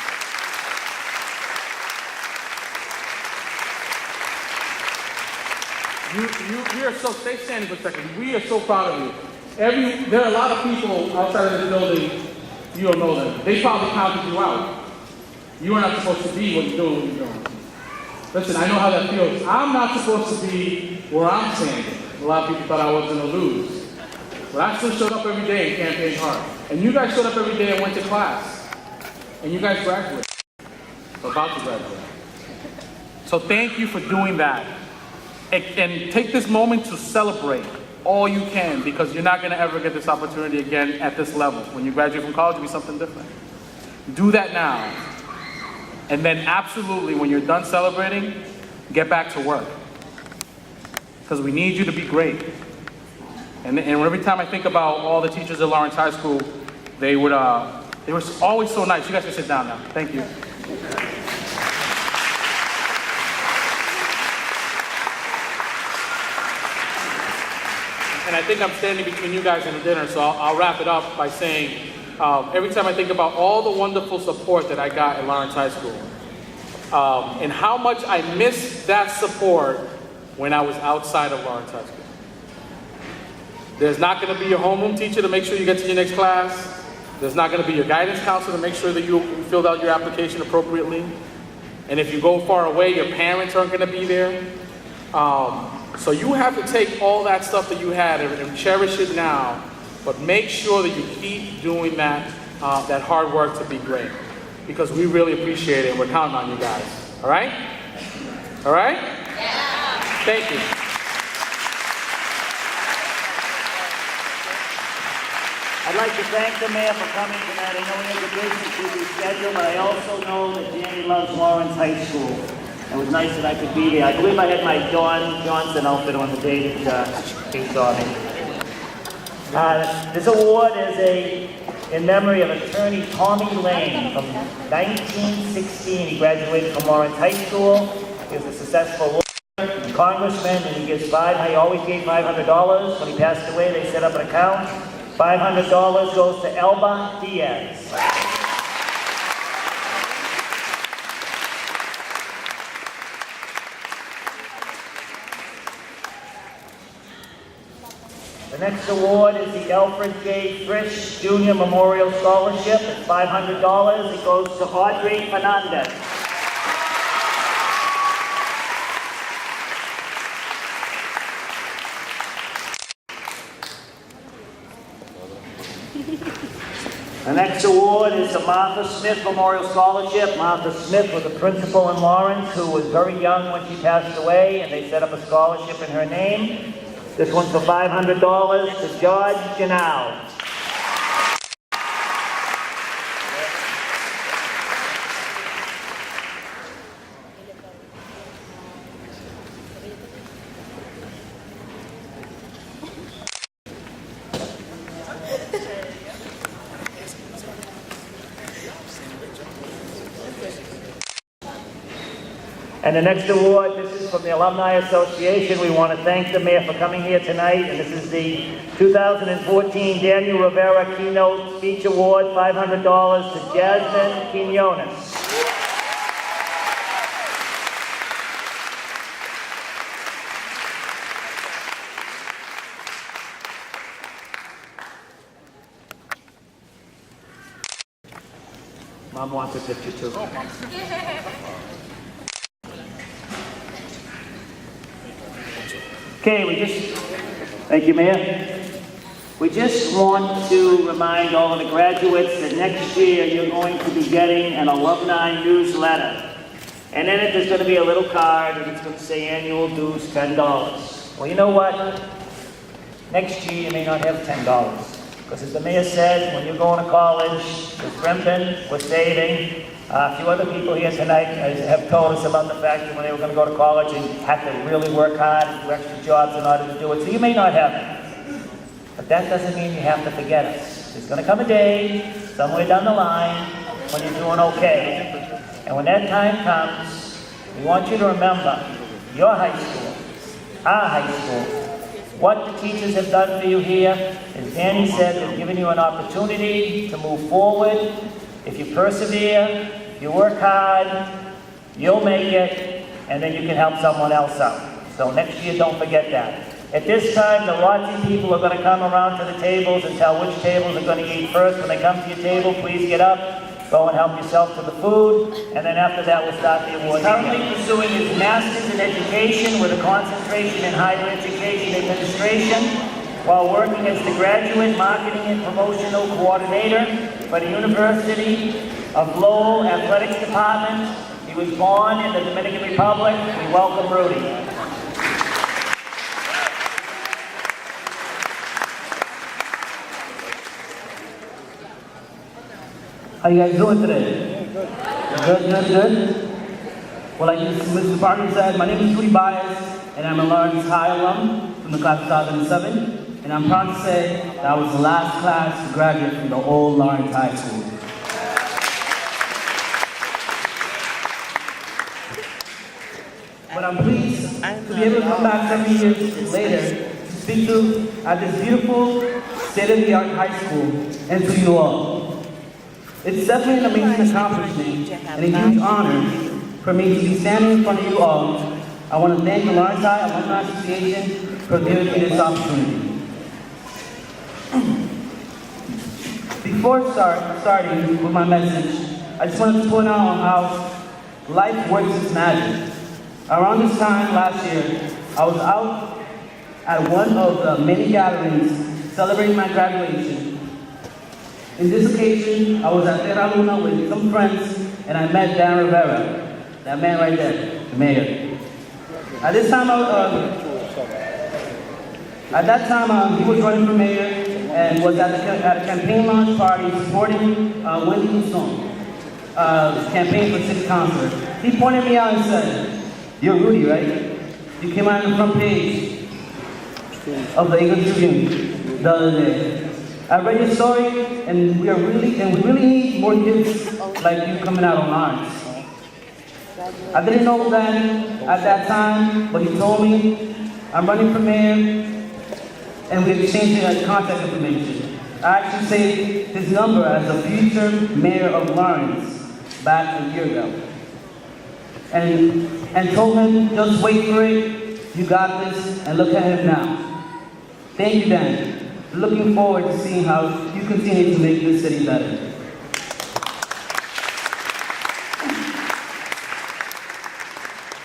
We are so, stay standing for a second. We are so proud of you. There are a lot of people outside of this building, you don't know them. They probably counted you out. You are not supposed to be what you're doing when you're doing. Listen, I know how that feels. I'm not supposed to be where I'm standing. A lot of people thought I was going to lose. But I still showed up every day and campaigned hard. And you guys showed up every day and went to class. And you guys graduated. About to graduate. So thank you for doing that. And take this moment to celebrate all you can, because you're not going to ever get this opportunity again at this level. When you graduate from college, it'll be something different. Do that now. And then absolutely, when you're done celebrating, get back to work. Because we need you to be great. And every time I think about all the teachers at Lawrence High School, they were always so nice. You guys can sit down now. Thank you. And I think I'm standing between you guys and the dinner, so I'll wrap it up by saying, every time I think about all the wonderful support that I got at Lawrence High School, and how much I missed that support when I was outside of Lawrence High School. There's not going to be your homeroom teacher to make sure you get to your next class. There's not going to be your guidance counselor to make sure that you filled out your application appropriately. And if you go far away, your parents aren't going to be there. So you have to take all that stuff that you had and cherish it now, but make sure that you keep doing that, that hard work to be great. Because we really appreciate it and we're counting on you guys. All right? All right? Yeah. Thank you. I'd like to thank the mayor for coming tonight. I know he has a busy schedule, but I also know that Danny loves Lawrence High School. It was nice that I could be there. I believe I had my Dawn Johnson outfit on the day that he saw me. This award is in memory of attorney Tommy Lane from 1916. He graduated from Lawrence High School. He was a successful lawyer, congressman, and he always gave $500. When he passed away, they set up an account. $500 goes to Elba Diaz. The next award is the Alfred J. Frisch Jr. Memorial Scholarship. It's $500. It goes to Audrey Fernandez. The next award is the Martha Smith Memorial Scholarship. Martha Smith was a principal in Lawrence who was very young when she passed away, and they set up a scholarship in her name. This one's for $500 to George Janau. And the next award, this is from the Alumni Association. We want to thank the mayor for coming here tonight. And this is the 2014 Daniel Rivera Keynote Speech Award, $500 to Jasmine Quinones. Mom wants a picture too. Okay, thank you, Mayor. We just want to remind all of the graduates that next year you're going to be getting an alumni newsletter. And in it, there's going to be a little card, and it's going to say annual dues, $10. Well, you know what? Next year, you may not have $10. Because as the mayor said, when you're going to college, we're scrimping, we're saving. A few other people here tonight have told us about the fact that when they were going to go to college and had to really work hard and do extra jobs in order to do it. So you may not have it. But that doesn't mean you have to forget us. There's going to come a day, somewhere down the line, when you're doing okay. And when that time comes, we want you to remember your high school, our high school, what the teachers have done for you here. As Danny said, they've given you an opportunity to move forward. If you persevere, you work hard, you'll make it, and then you can help someone else out. So next year, don't forget that. At this time, the Rotsy people are going to come around to the tables and tell which tables are going to eat first. When they come to your table, please get up, go and help yourself to the food, and then after that, we'll start the awards. He's currently pursuing his master's in education with a concentration in higher education administration, while working as the graduate marketing and promotional coordinator for the University of Lowell Athletics Department. He was born in the Dominican Republic. We welcome Rudy. How you guys doing today? Good. Well, like Mr. Parker said, my name is Rudy Baez, and I'm a Lawrence High alum from the class of 2007. And I'm proud to say that I was the last class to graduate from the old Lawrence High School. But I'm pleased to be able to come back 7 years later to speak to at this beautiful state-of-the-art high school and to you all. It's definitely an amazing accomplishment and a huge honor for me to be standing in front of you all. I want to thank the Lawrence High Alumni Association for giving me this opportunity. Before starting with my message, I just wanted to point out how life works its magic. Around this time last year, I was out at one of the many gatherings celebrating my graduation. In this occasion, I was at Alumni with some friends, and I met Dan Rivera, that man right there, the mayor. At this time, he was running for mayor and was at a campaign launch party supporting Wendy Houston, campaign for city councilor. He pointed me out and said, "You're Rudy, right? You came out on the front page of the Eagle Tribune the other day. I read your story, and we really need more kids like you coming out on Lawrence." I didn't know that at that time, but he told me I'm running for mayor, and we exchanged contact information. I actually saved his number as a future mayor of Lawrence back a year ago, and told him, "Just wait for it. You got this." And look at him now. Thank you, Dan. Looking forward to seeing how you continue to make this city better.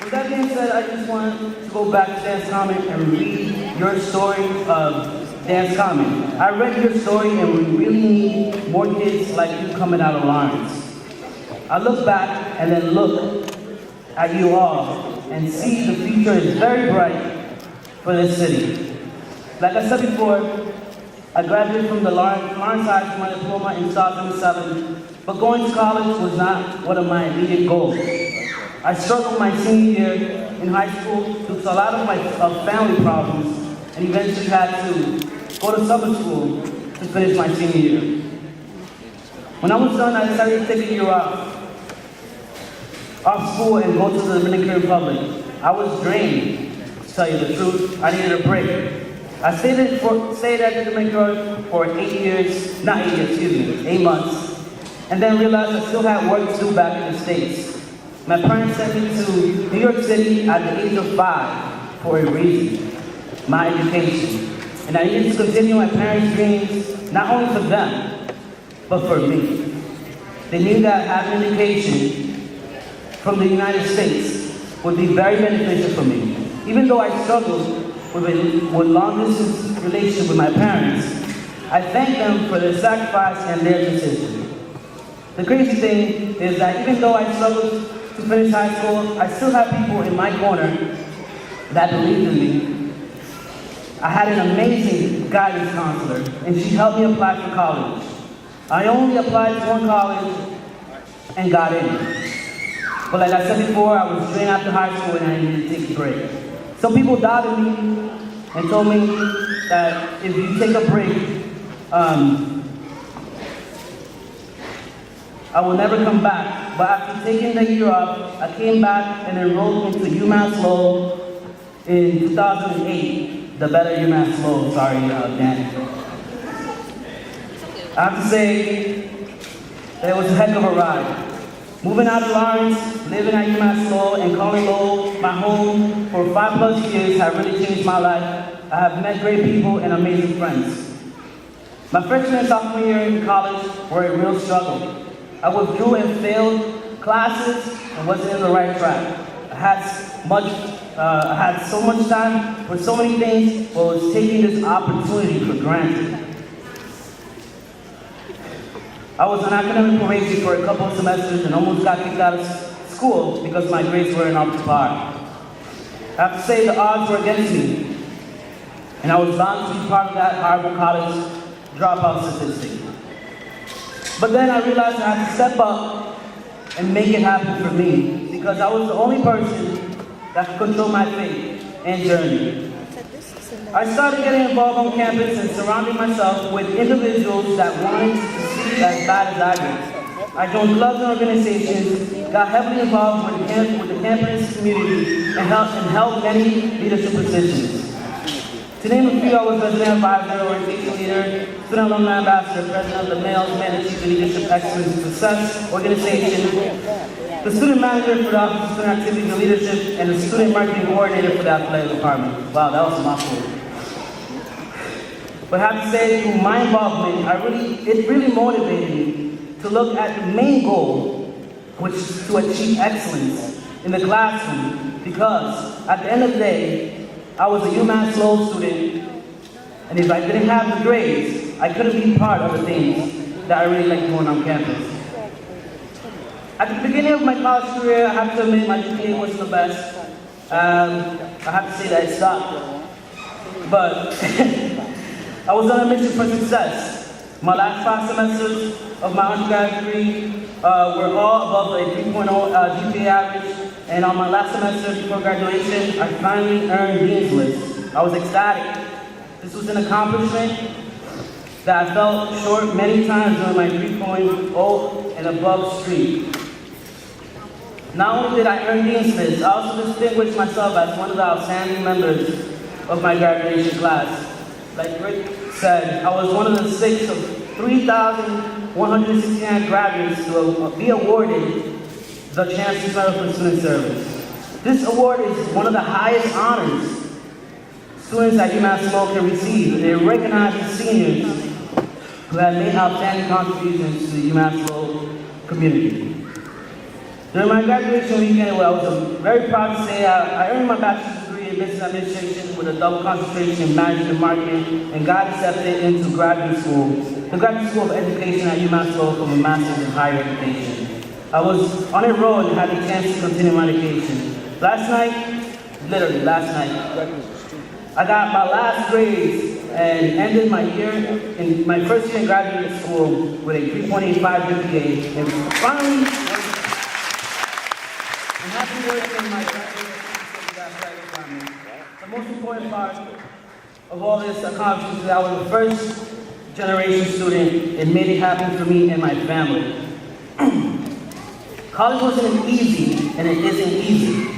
With that being said, I just want to go back to Dan's comment and read your story of Dan's comment. I read your story, and we really need more kids like you coming out of Lawrence. I look back and then look at you all and see the future is very bright for this city. Like I said before, I graduated from the Lawrence High with my diploma in 2007, but going to college was not one of my immediate goals. I struggled my senior year in high school due to a lot of my family problems, and eventually had to go to summer school to finish my senior year. When I was done, I decided to take a year off school and go to the Dominican Republic. I was drained, to tell you the truth. I needed a break. I stayed at the Dominican Republic for 8 months, and then realized I still had work to do back in the States. My parents sent me to New York City at the age of 5 for a reason, my education. And I needed to continue my parents' dreams, not only for them, but for me. They knew that having an education from the United States would be very beneficial for me. Even though I struggled with long-distance relationship with my parents, I thank them for their sacrifice and their decision. The crazy thing is that even though I struggled to finish high school, I still have people in my corner that believed in me. I had an amazing guidance counselor, and she helped me apply for college. I only applied to one college and got in. But like I said before, I was drained after high school and I needed to take a break. Some people doubted me and told me that if you take a break, I will never come back. But after taking the year off, I came back and enrolled into UMass Lowell in 2008. The better UMass Lowell, sorry, Dan. I have to say, that it was a heck of a ride. Moving out of Lawrence, living at UMass Lowell, and calling Lowell my home for 5+ years have really changed my life. I have met great people and amazing friends. My freshman and sophomore year in college were a real struggle. I withdrew and failed classes and wasn't in the right track. I had so much time for so many things, but was taking this opportunity for granted. I was on academic probation for a couple of semesters and almost got kicked out of school because my grades weren't up to par. I have to say the odds were against me, and I was bound to be part of that horrible college dropout statistic. But then I realized I had to step up and make it happen for me, because I was the only person that could control my fate and journey. I started getting involved on campus and surrounding myself with individuals that wanted to succeed as bad as I did. I joined clubs and organizations, got heavily involved with the campus community, and held many leadership positions. To name a few, I was resident advisor, orientation leader, student alumni ambassador, president of the Males Management Leadership Excellence Success Organization, the student manager for the Office of Student Activities and Leadership, and the student marketing coordinator for the athletic department. Wow, that was a mouthful. But I have to say, through my involvement, it really motivated me to look at the main goal, which is to achieve excellence in the classroom, because at the end of the day, I was a UMass Lowell student, and if I didn't have the grades, I couldn't be part of the things that I really like doing on campus. At the beginning of my college career, I have to admit my GPA wasn't the best. I have to say that it sucked. But I was on a mission for success. My last 5 semesters of my undergrad degree were all above a 3.0 GPA average, and on my last semester before graduation, I finally earned Dean's List. I was ecstatic. This was an accomplishment that I felt short many times during my 3.0 and above streak. Not only did I earn Dean's List, I also distinguished myself as one of the outstanding members of my graduation class. Like Rick said, I was one of the 6 of 3,169 graduates to be awarded the Chancellor's Medal for Student Service. This award is one of the highest honors students at UMass Lowell can receive. It recognizes seniors who have made outstanding contributions to the UMass Lowell community. During my graduation weekend, I was very proud to say I earned my bachelor's degree in business administration with a double concentration in management and marketing, and got accepted into graduate school, the Graduate School of Education at UMass Lowell for a master's in higher education. I was on a road and had a chance to continue my education. Last night, literally last night, I got my last grades and ended my year in my first year in graduate school with a 3.85 GPA, and finally, I'm happy to work in my graduate department. The most important part of all this accomplishment is that I was the first generation student. It made it happen for me and my family. College wasn't easy, and it isn't easy.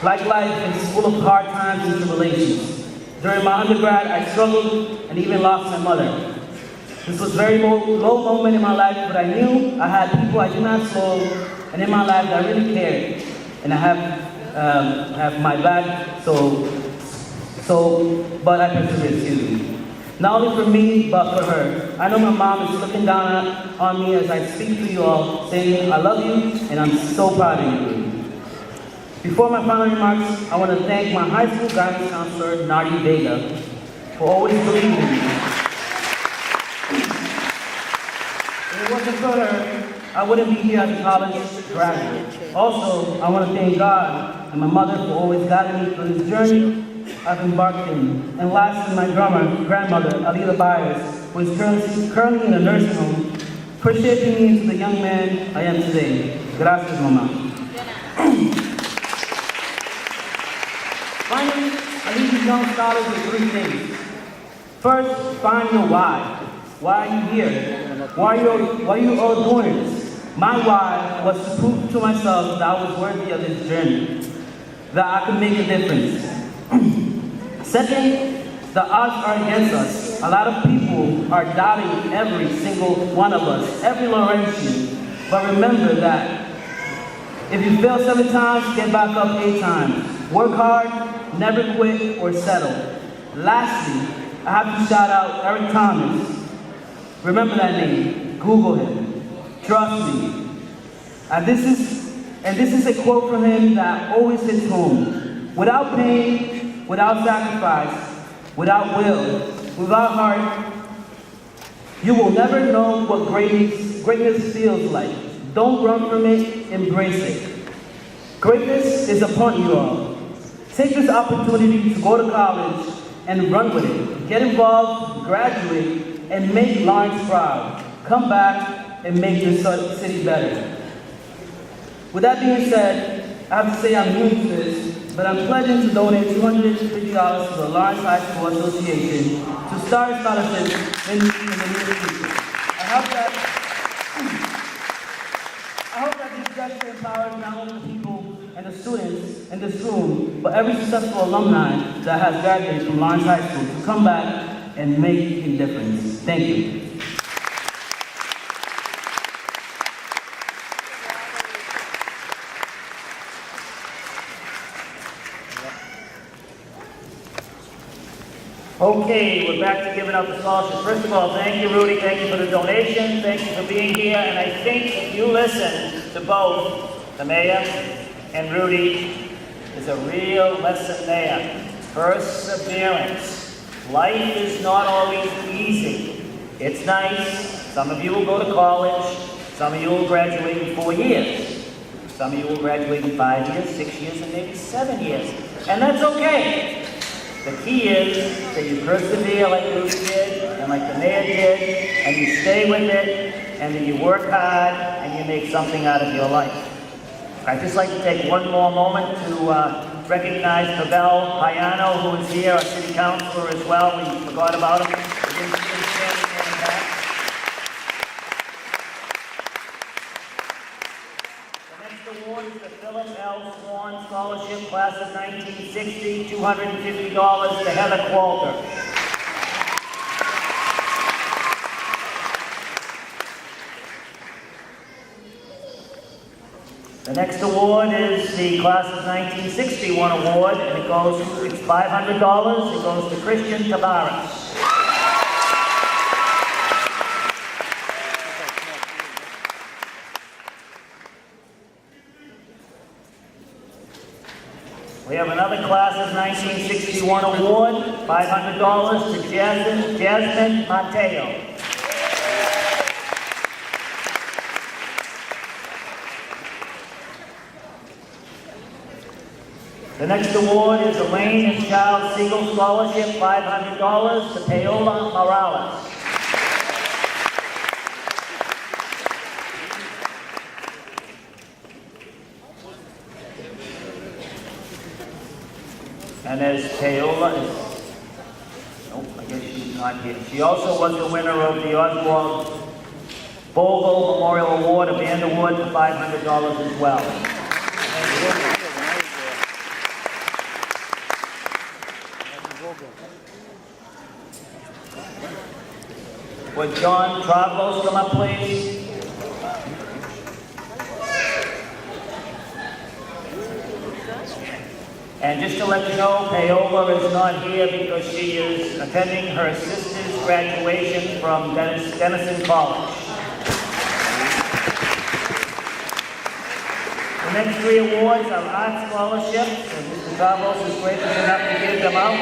Like life, it's full of hard times and tribulations. During my undergrad, I struggled and even lost my mother. This was a very low moment in my life, but I knew I had people I did not know and in my life that I really cared, and I have my back. But I persevered. Excuse me. Not only for me, but for her. I know my mom is looking down on me as I speak to you all, saying I love you and I'm so proud of you. Before my final remarks, I want to thank my high school guidance counselor, Nardi Vega, for always believing in me. If it wasn't for her, I wouldn't be here as a college graduate. Also, I want to thank God and my mother for always guiding me through this journey I've embarked in. And lastly, my grandmother, Alita Byers, who is currently in a nursing home, for shaping me into the young man I am today. Gracias, Mama. Finally, I leave these young scholars with 3 things. First, find your why. Why are you here? Why are you all doing this? My why was to prove to myself that I was worthy of this journey, that I could make a difference. Second, the odds are against us. A lot of people are doubting every single one of us, every Laurentian. But remember that if you fail 7 times, get back up 8 times. Work hard, never quit or settle. Lastly, I have to shout out Eric Thomas. Remember that name. Google him. Trust me. And this is a quote from him that always hits home. Without pain, without sacrifice, without will, without heart, you will never know what greatness feels like. Don't run from it, embrace it. Greatness is upon you all. Take this opportunity to go to college and run with it. Get involved, graduate, and make Lawrence proud. Come back and make your city better. With that being said, I have to say I'm new to this, but I'm pledging to donate $250 to the Lawrence High School Association to start a scholarship in the near future. I hope that this gesture empowers not only the people and the students in this room, for every successful alumni that has graduated from Lawrence High School to come back and make a difference. Thank you. Okay, we're back to giving out the scholarships. First of all, thank you, Rudy. Thank you for the donation. Thank you for being here. And I think if you listen to both the mayor and Rudy, there's a real lesson there. Perseverance. Life is not always easy. It's nice. Some of you will go to college. Some of you will graduate in 4 years. Some of you will graduate in 5 years, 6 years, and maybe 7 years. And that's okay. The key is that you persevere like Rudy did, and like the mayor did, and you stay with it, and that you work hard, and you make something out of your life. I'd just like to take one more moment to recognize Pavel Payano, who is here, our city councilor as well. We forgot about him. We didn't see him standing there in the back. The next award is the Philip L. Swan Scholarship, class of 1960, $250 to Heather Qualter. The next award is the class of 1961 award, and it's $500. It goes to Christian Tavares. We have another class of 1961 award, $500 to Jasmine Mateo. The next award is Elaine and Charles Siegel Scholarship, $500 to Paola Morales. And as Paola is, nope, I guess she's not here. She also was the winner of the Oswald Bogle Memorial Award, a band award for $500 as well. Would John Travlos come up, please? And just to let you know, Paola is not here because she is attending her sister's graduation from Denison College. The next 3 awards are art scholarships, and Mr. Travlos is gracious enough to give them out.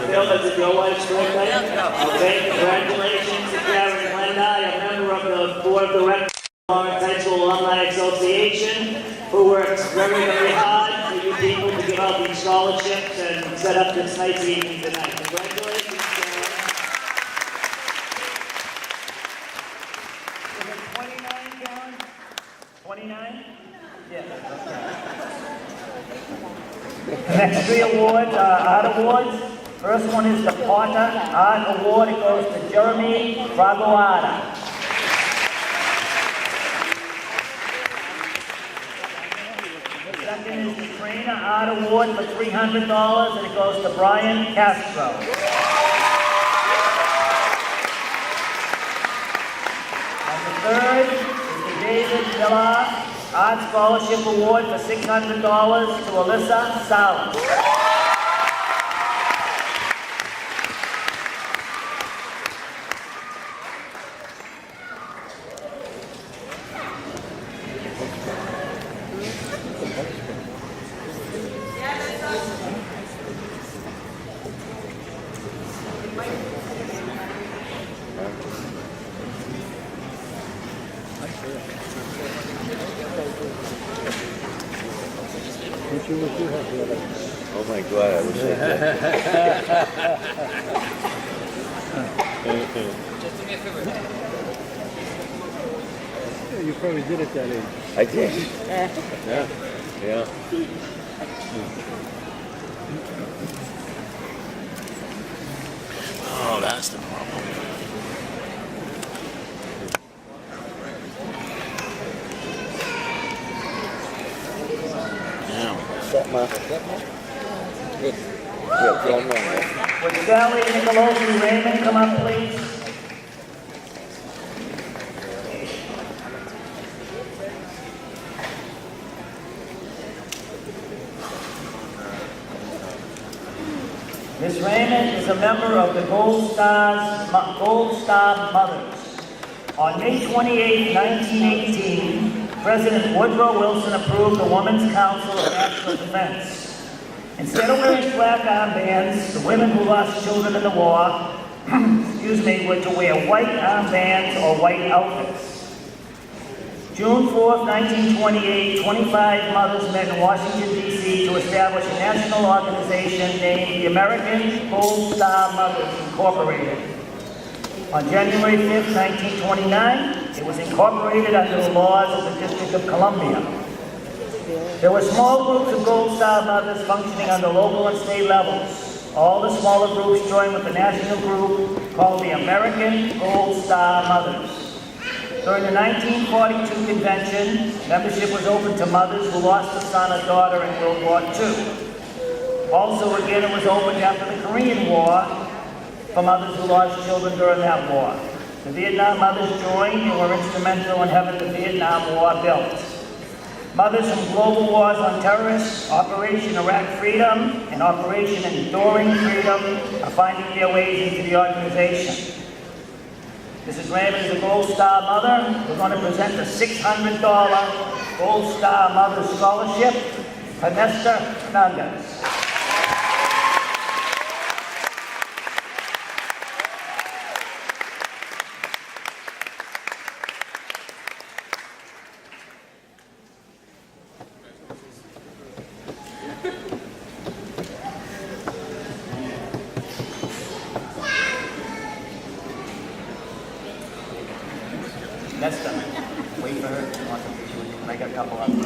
Bill, that's your wife's birthday? Okay, congratulations to Karen Glenda, a member of the Board of Directors of Lawrence High School Alumni Association, who works very, very hard for you people to give out these scholarships and set up this nice evening tonight. Congratulations, Karen. Is it 29, Karen? 29? Yes, okay. The next 3 awards are art awards. First one is the Potter Art Award. It goes to Jeremy Fragoada. The second is the Trainer Art Award for $300, and it goes to Brian Castro. And the third is the David Miller Art Scholarship Award for $600 to Alyssa Salas. What you have here? Oh my God, I wish I did. Just do me a favor. Yeah, you probably did it that age. I did. Yeah. Oh, that's the problem. Would Sally, Nicolosi, Raymond come up, please? Miss Raymond is a member of the Gold Star Mothers. On May 28, 1918, President Woodrow Wilson approved the Women's Council of National Defense. Instead of wearing black armbands, the women who lost children in the war, were to wear white armbands or white outfits. June 4, 1928, 25 mothers met in Washington, D.C. to establish a national organization named the American Gold Star Mothers Incorporated. On January 5, 1929, it was incorporated under the laws of the District of Columbia. There were small groups of Gold Star Mothers functioning on the local and state levels. All the smaller groups joined with the national group called the American Gold Star Mothers. During the 1942 convention, membership was open to mothers who lost a son or daughter in World War II. Also, again, it was opened after the Korean War for mothers who lost children during that war. The Vietnam mothers joined and were instrumental in having the Vietnam War built. Mothers from global wars on terrorists, Operation Iraq Freedom, and Operation Enduring Freedom are finding their ways into the organization. Mrs. Raymond is a Gold Star Mother. We're going to present a $600 Gold Star Mother Scholarship to Nesta Hernandez. Nesta, wait for her. I got a couple of them.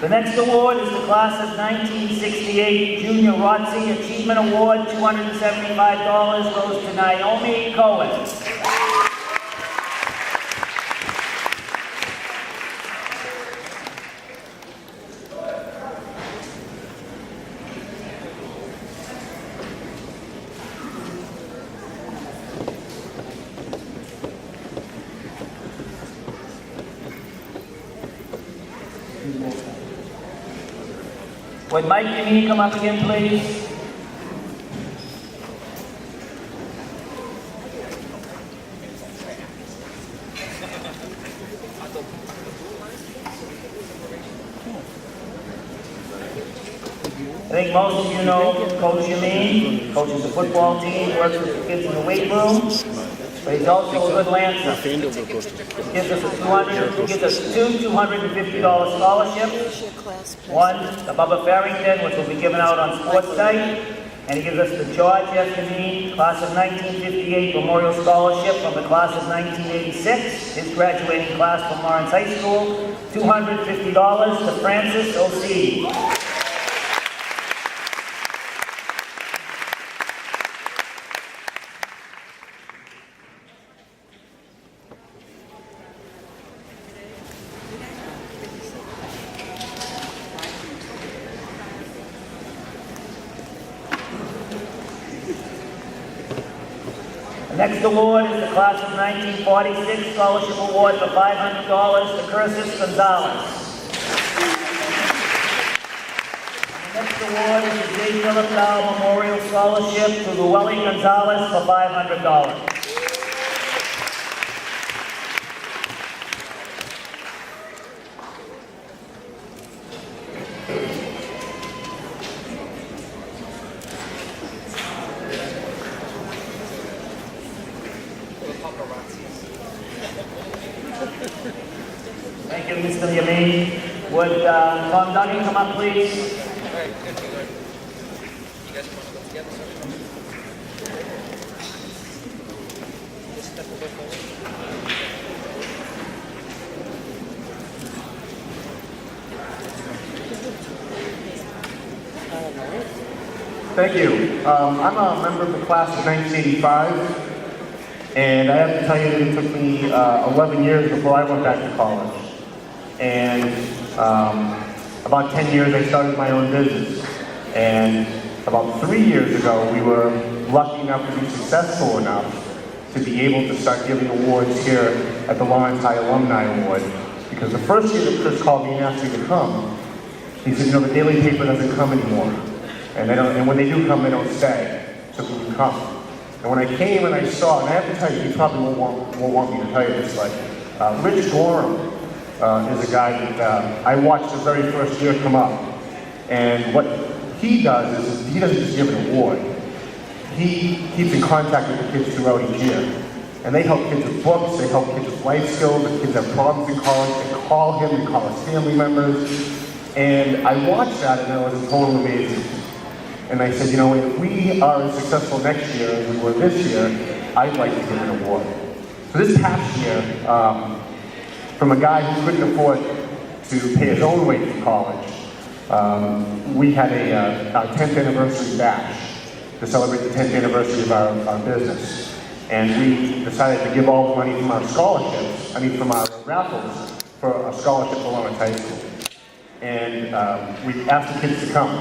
The next award is the Class of 1968 Junior ROTC Achievement Award. $275 goes to Naomi Cohen. Would Mike and me come up again, please? I think most of you know Coach Yamin, coaches the football team, works with the kids in the weight room, but he's also a good lancer. He gives us two $250 scholarships. One, the Bubba Farrington, which will be given out on Sports Site, and he gives us the George F. Yamin Class of 1958 Memorial Scholarship from the Class of 1986, his graduating class from Lawrence High School. $250 to Francis O'C. The next award is the Class of 1946 Scholarship Award for $500 to Curtis Gonzalez. The next award is the J. Philip Dow Memorial Scholarship to Llewellyn Gonzalez for $500. Thank you, Mr. Yamin. Would Tom Duggan come up, please? Thank you. I'm a member of the class of 1985, and I have to tell you that it took me 11 years before I went back to college. And about 10 years I started my own business. And about 3 years ago we were lucky enough to be successful enough to be able to start giving awards here at the Lawrence High Alumni Award. Because the first year that Chris called me and asked me to come, he said, you know, the daily paper doesn't come anymore. And when they do come, they don't stay. So can you come? And when I came and I saw, and I have to tell you, you probably won't want me to tell you this, like, Rich Gorham is a guy that I watched the very first year come up. And what he does is, he doesn't just give an award. He keeps in contact with the kids throughout each year. And they help kids with books, they help kids with life skills, if kids have problems in college, they call him, they call his family members. And I watched that and it was totally amazing. And I said, you know, if we are as successful next year as we were this year, I'd like to give an award. So this past year, from a guy who couldn't afford to pay his own way to college, we had our 10th anniversary bash to celebrate the 10th anniversary of our business. And we decided to give all the money from our scholarships, from our raffles, for a scholarship for Lawrence High School. And we asked the kids to come.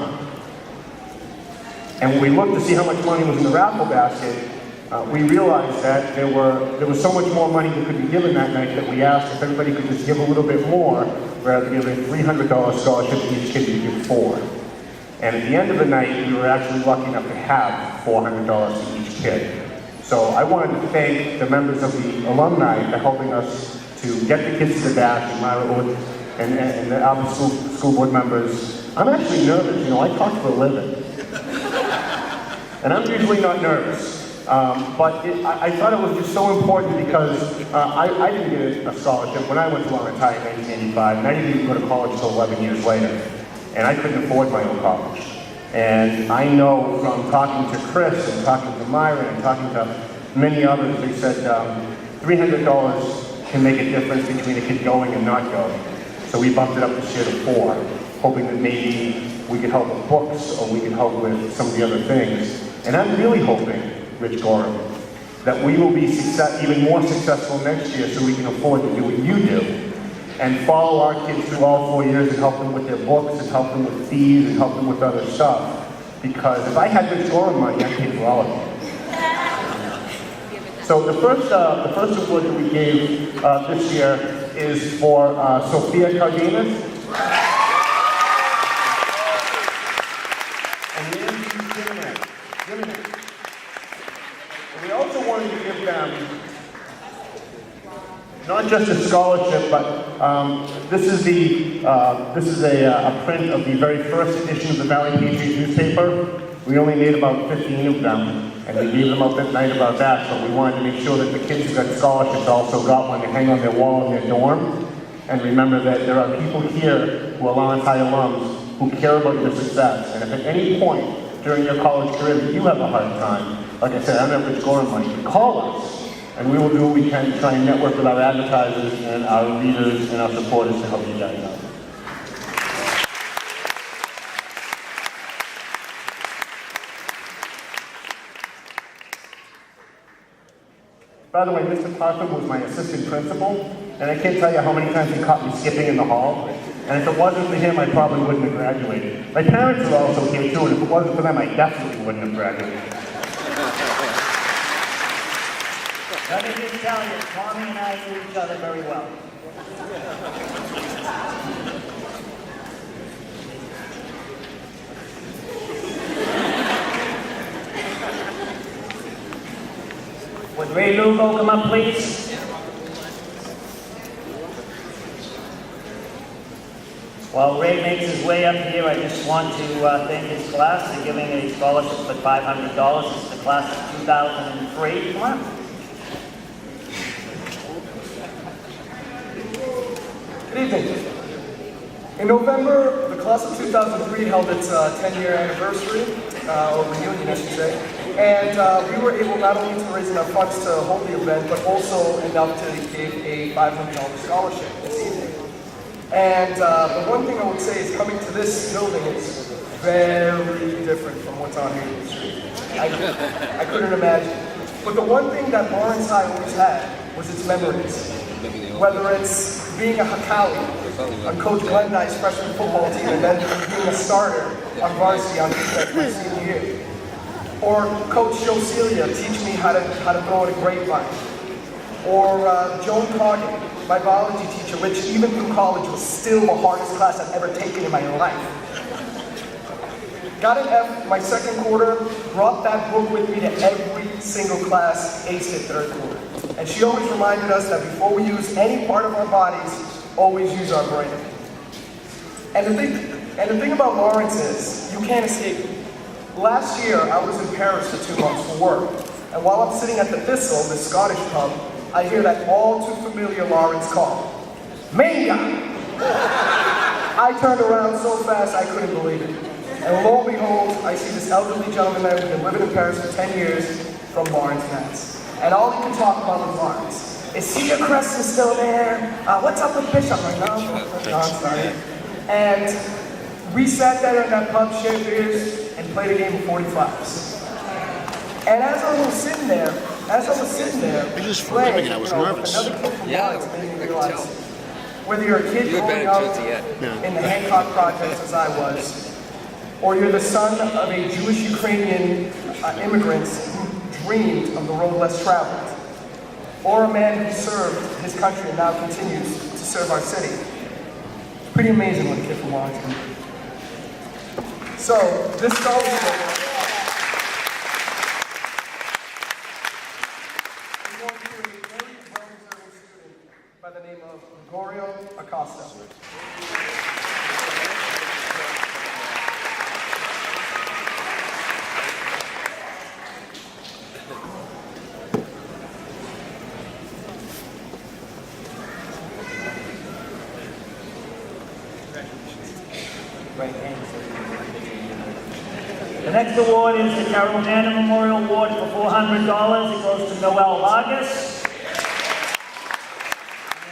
And when we looked to see how much money was in the raffle basket, we realized that there was so much more money that could be given that night that we asked if everybody could just give a little bit more, rather than giving a $300 scholarship to each kid, we give $400. And at the end of the night, we were actually lucky enough to have $400 to each kid. So I wanted to thank the members of the alumni for helping us to get the kids to the bash, and Myra Wood, and the Albert school board members. I'm actually nervous, you know, I talk for a living. And I'm usually not nervous, but I thought it was just so important because I didn't get a scholarship when I went to Lawrence High in 1985, and I didn't even go to college until 11 years later. And I couldn't afford my own college. And I know from talking to Chris and talking to Myra and talking to many others, they said $300 can make a difference between a kid going and not going. So we bumped it up this year to $400, hoping that maybe we could help with books or we could help with some of the other things. And I'm really hoping, Rich Gorham, that we will be even more successful next year so we can afford to do what you do and follow our kids through all 4 years and help them with their books and help them with fees and help them with other stuff. Because if I had Rich Gorham money, I'd pay for all of it. So the first award that we gave this year is for Sophia Cardenas. We also wanted to give them not just a scholarship, but this is a print of the very first edition of the Valley Patriot newspaper. We only made about 15 of them, and we gave them out that night of our bash, but we wanted to make sure that the kids who got scholarships also got one to hang on their wall in their dorm. And remember that there are people here who are Lawrence High alums who care about your success. And if at any point during your college career that you have a hard time, like I said, I don't have Rich Gorham money, call us, and we will do what we can to try and network with our advertisers and our readers and our supporters to help you guys out. By the way, Mr. Parkham was my assistant principal, and I can't tell you how many times he caught me skipping in the hall. And if it wasn't for him, I probably wouldn't have graduated. My parents are also here too, and if it wasn't for them, I definitely wouldn't have graduated. Let me just tell you, Tommy and I knew each other very well. Would Ray Lugo come up, please? While Ray makes his way up here, I just want to thank his class for giving a scholarship for $500. It's the class of 2003. Come on. Good evening. In November, the class of 2003 held its 10-year anniversary. or reunion, I should say. And we were able not only to raise enough funds to hold the event, but also enough to give a $500 scholarship this evening. And the one thing I would say is coming to this building is very different from what's on here in the street. I couldn't imagine. But the one thing that Lawrence High always had was its memories. Whether it's being a Hakali on Coach Glendice's freshman football team and then being a starter on varsity on defense my senior year. Or Coach Joe Celia teaching me how to throw at a grapevine. Or Joan Coggin, my biology teacher, which even through college was still the hardest class I've ever taken in my life. Got an F my second quarter, brought that book with me to every single class, aced it third quarter. And she always reminded us that before we use any part of our bodies, always use our brain. And the thing about Lawrence is, you can't escape it. Last year, I was in Paris for 2 months for work. And while I'm sitting at the Thistle, the Scottish pub, I hear that all too familiar Lawrence call. Mania! I turned around so fast I couldn't believe it. And lo and behold, I see this elderly gentleman that has been living in Paris for 10 years from Lawrence, Mass. And all he can talk about was Lawrence. Is Cedar Crescent still there? What's up with Bishop? I'm like, no, I'm sorry. And we sat there in that pub, shared beers, and played a game of 45s. And as I was sitting there, just playing, living, I was nervous. another kid from Lawrence made me realize, whether you're a kid growing up in the Hancock Projects as I was, or you're the son of a Jewish Ukrainian immigrant who dreamed of the road less traveled, or a man who served his country and now continues to serve our city. It's pretty amazing what a kid from Lawrence can do. So, this scholarship is going to a very well-deserving student by the name of Gregorio Acosta. The next award is the Carolina Memorial Award for $400. It goes to Noel Vargas. And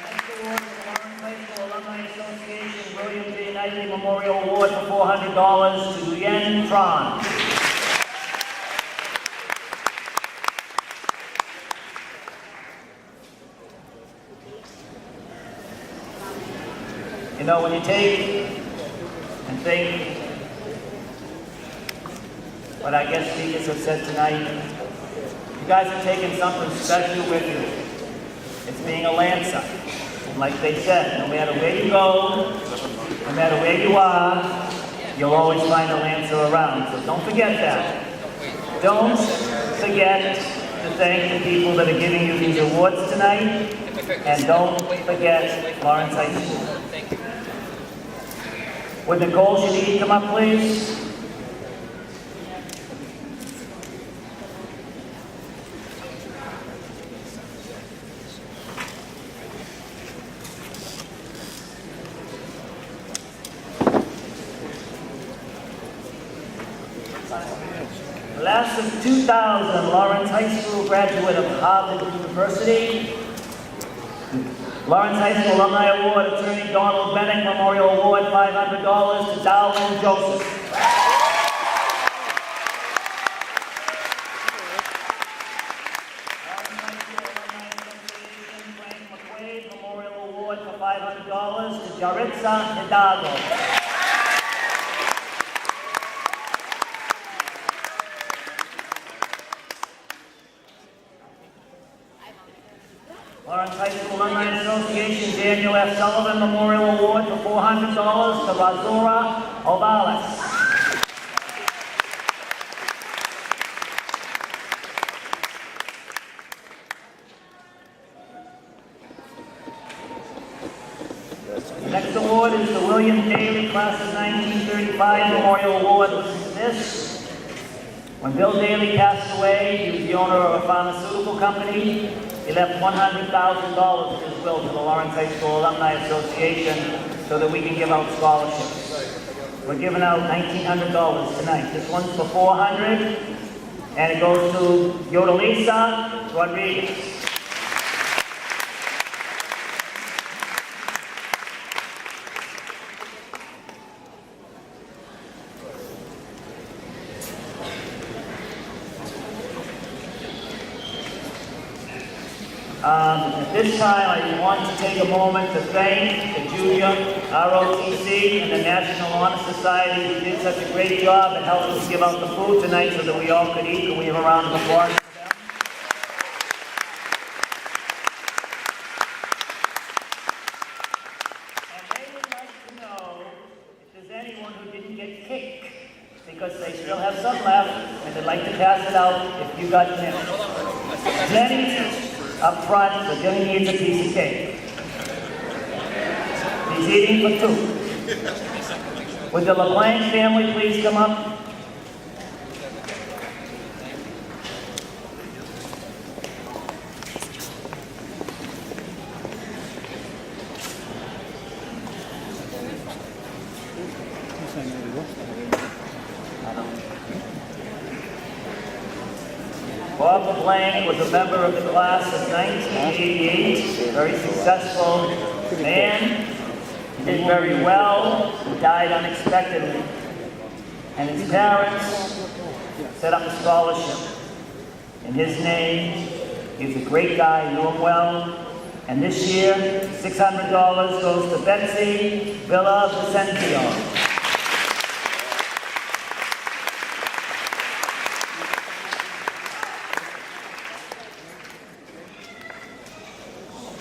the next award is the Lawrence High School Alumni Association William J. Knightley Memorial Award for $400 to Duggan Tron. You know, when you take and think what our guest speakers have said tonight, you guys are taking something special with you. It's being a Lancer. And like they said, no matter where you go, no matter where you are, you'll always find a Lancer around. So don't forget that. Don't forget to thank the people that are giving you these awards tonight. And don't forget Lawrence High School. Would Nicole Shadid come up, please? Class of 2000, Lawrence High School graduate of Harvard University. Lawrence High School Alumni Award, Attorney Donald Bennett Memorial Award, $500 to Darwin Joseph. Lawrence High School Alumni Association, Frank McQuaid Memorial Award for $500 to Jaritza Hidalgo. Lawrence High School Alumni Association Daniel F. Sullivan Memorial Award for $400 to Razura Ovales. Next award is the William Daley Class of 1935 Memorial Award. Listen to this. When Bill Daley passed away, he was the owner of a pharmaceutical company. He left $100,000 of his will to the Lawrence High School Alumni Association so that we can give out scholarships. We're giving out $1,900 tonight. This one's for $400, and it goes to Yodalisa Rodriguez. At this time, I want to take a moment to thank the Junior ROTC and the National Honor Society who did such a great job and helped us give out the food tonight so that we all could eat. Can we have a round of applause for them? And they would like to know if there's anyone who didn't get cake, because they still have some left, and they'd like to pass it out if you got missed. Jenny, up front, so Jenny needs a piece of cake. He's eating for two. Would the LeBlanc family please come up? Bob LeBlanc was a member of the class of 1988, very successful man. He did very well, he died unexpectedly. And his parents set up a scholarship in his name. He was a great guy, knew him well. And this year, $600 goes to Betsy Villa Vicentio.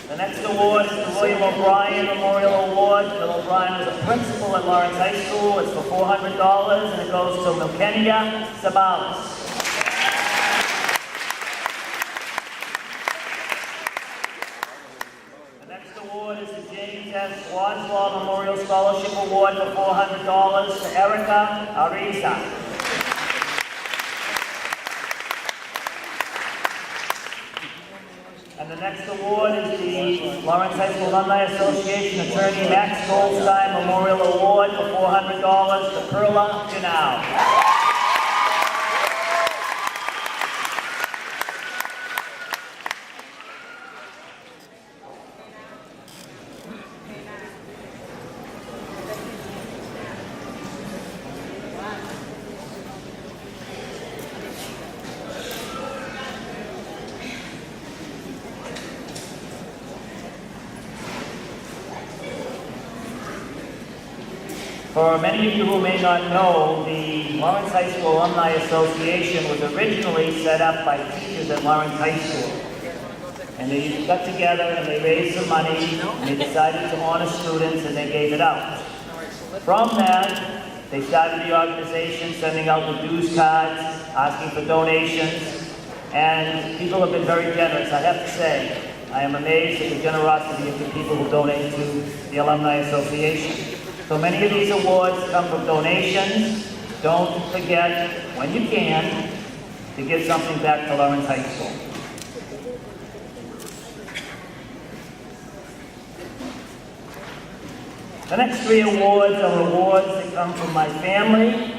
The next award is the William O'Brien Memorial Award. Bill O'Brien was a principal at Lawrence High School. It's for $400, and it goes to Milkenia Sabalas. The next award is the James S. Wadsworth Memorial Scholarship Award for $400 to Erica Ariza. And the next award is the Lawrence High School Alumni Association Attorney Max Goldstein Memorial Award for $400 to Perla Janau. For many of you who may not know, the Lawrence High School Alumni Association was originally set up by teachers at Lawrence High School. And they got together and they raised some money and they decided to honor students and they gave it out. From that, they started the organization sending out the dues cards, asking for donations, and people have been very generous. I have to say, I am amazed at the generosity of the people who donate to the Alumni Association. So many of these awards come from donations. Don't forget, when you can, to give something back to Lawrence High School. The next three awards are awards that come from my family.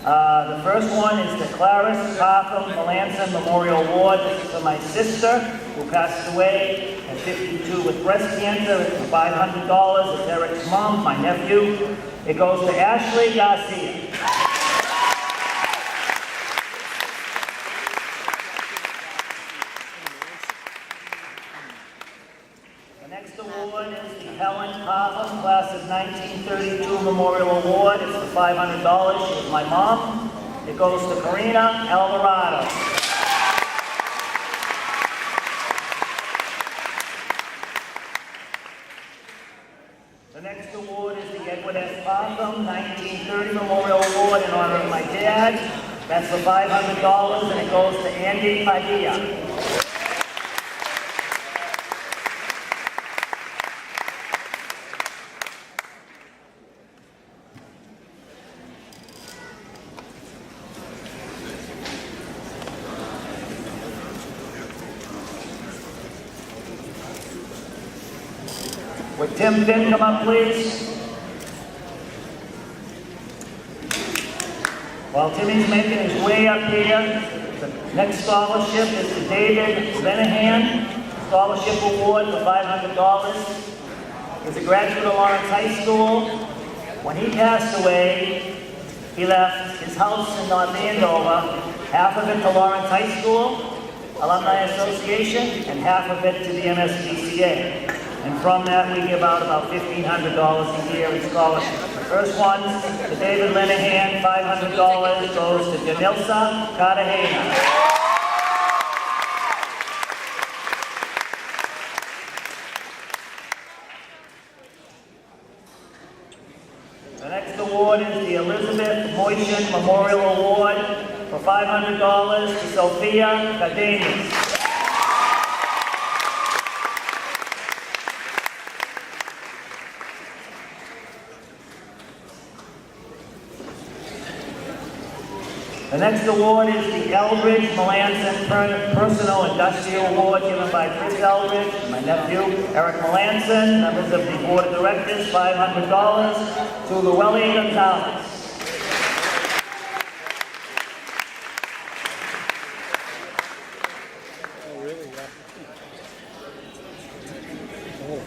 The first one is the Clarice Parkham Melanson Memorial Award. This is for my sister, who passed away at 52 with breast cancer. It's for $500. It's Eric's mom, my nephew. It goes to Ashley Garcia. The next award is the Helen Parham Class of 1932 Memorial Award. It's for $500. She was my mom. It goes to Karina Alvarado. The next award is the Edward S. Parkham 1930 Memorial Award in honor of my dad. That's for $500, and it goes to Andy Padilla. Would Tim Finn come up, please? While Timmy's making his way up here, the next scholarship is the David Lenahan Scholarship Award for $500. He's a graduate of Lawrence High School. When he passed away, he left his house in North Andover, half of it to Lawrence High School, Alumni Association, and half of it to the MSPCA. And from that, we give out about $1,500 a year in scholarships. The first one, to David Lenahan, $500 goes to Janilsa Cartagena. The next award is the Elizabeth Moitian Memorial Award for $500 to Sophia Cardenas. The next award is the Eldridge Melanson Personal Industrial Award given by Chris Eldridge, my nephew, Eric Melanson, members of the Board of Directors, $500 to Llewellyn Gonzalez. Oh, really? Yeah. Oh,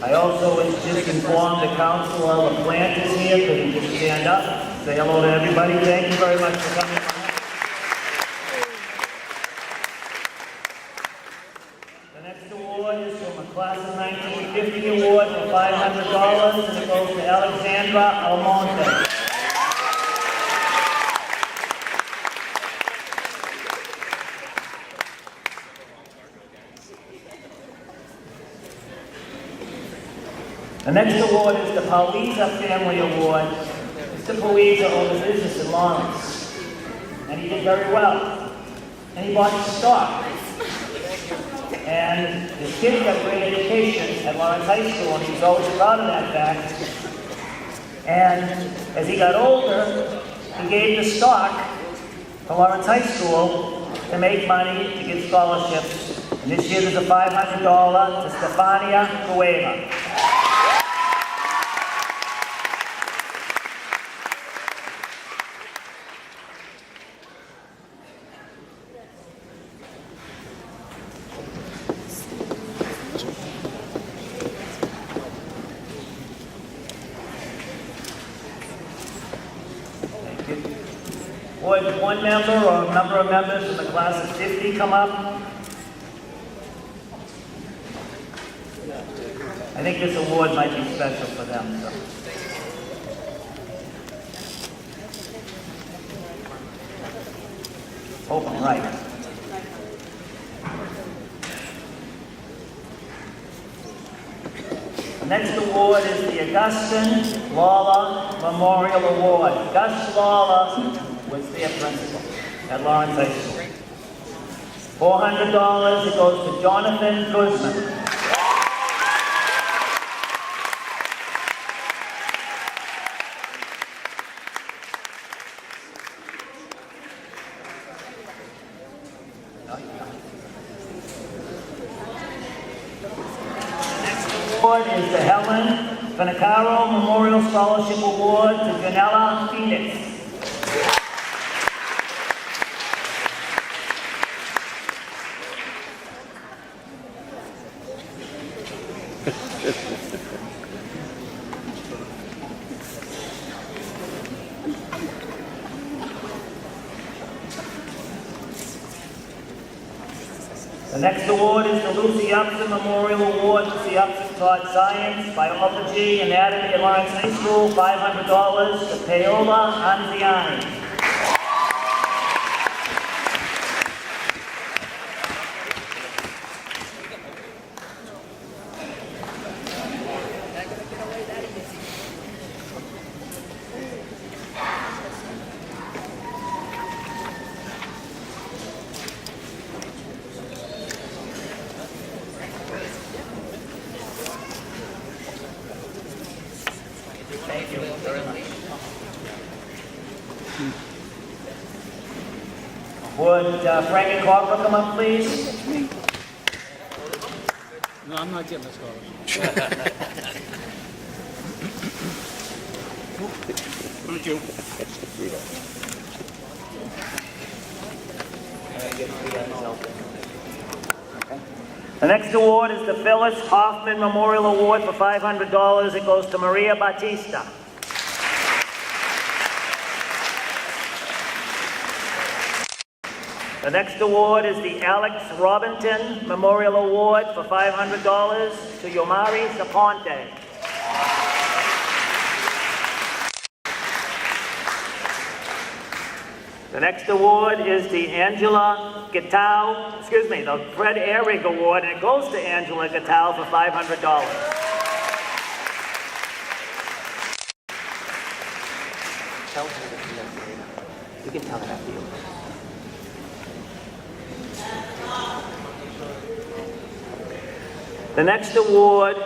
I also was just informed the council of the plant is here. Could you just stand up, say hello to everybody? Thank you very much for coming. The next award is from a class of 1950 award for $500, and it goes to Alexandra Almonte. The next award is the Pauliza Family Award. Mr. Pauliza owned a business in Lawrence, and he did very well. And he bought stock. And his kid got great education at Lawrence High School, and he was always proud of that fact. And as he got older, he gave the stock to Lawrence High School to make money to get scholarships. And this year there's a $500 to Stefania Cueva. Would one member or a number of members from the class of 50 come up? I think this award might be special for them. So. Hope I'm right. The next award is the Augustin Lawler Memorial Award. Gus Lawler was their principal at Lawrence High School. $400, it goes to Jonathan Guzman. Next award is the Helen Finacaro Memorial Scholarship Award to Janella Phoenix. The next award is the Lucy Upson Memorial Award. Lucy Upson taught science, biology, and anatomy at Lawrence High School. $500 to Paola Anziani. Thank you very much. Would Frank and Corporal come up, please? No, I'm not getting a scholarship. Thank you. The next award is the Phyllis Hoffman Memorial Award for $500. It goes to Maria Batista. The next award is the Alex Robinson Memorial Award for $500 to Yomari Saponte. The next award is the Angela Gatau, the Fred Ehrig Award, and it goes to Angela Gatau for $500. Tell her that you can tell her after you. The next award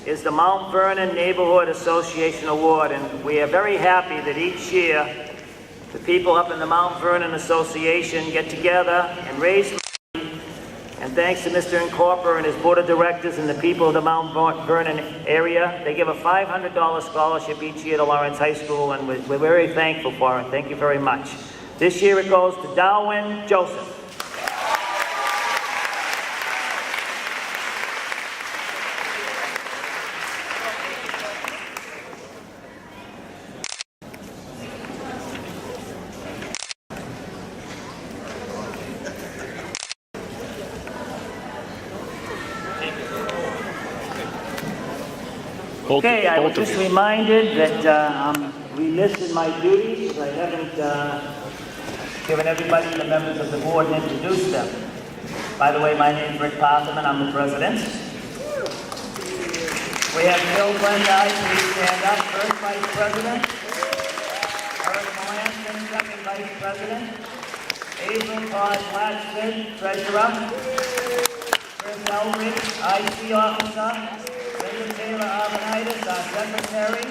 is the Mount Vernon Neighborhood Association Award, and we are very happy that each year the people up in the Mount Vernon Association get together and raise money, and thanks to Mr. Incorpor and his board of directors and the people of the Mount Vernon area, they give a $500 scholarship each year to Lawrence High School, and we're very thankful for it. Thank you very much. This year it goes to Darwin Joseph. Okay, I was just reminded that I'm relisted my duties, because I haven't given everybody, the members of the board, and introduced them. By the way, my name's Rick Potterman, I'm the president. We have Bill Glendy, please stand up, first vice president. Eric Melanson, second vice president. April Todd Blatchford, treasurer. Chris Eldridge, IC officer. Taylor Arbonitis, our secretary,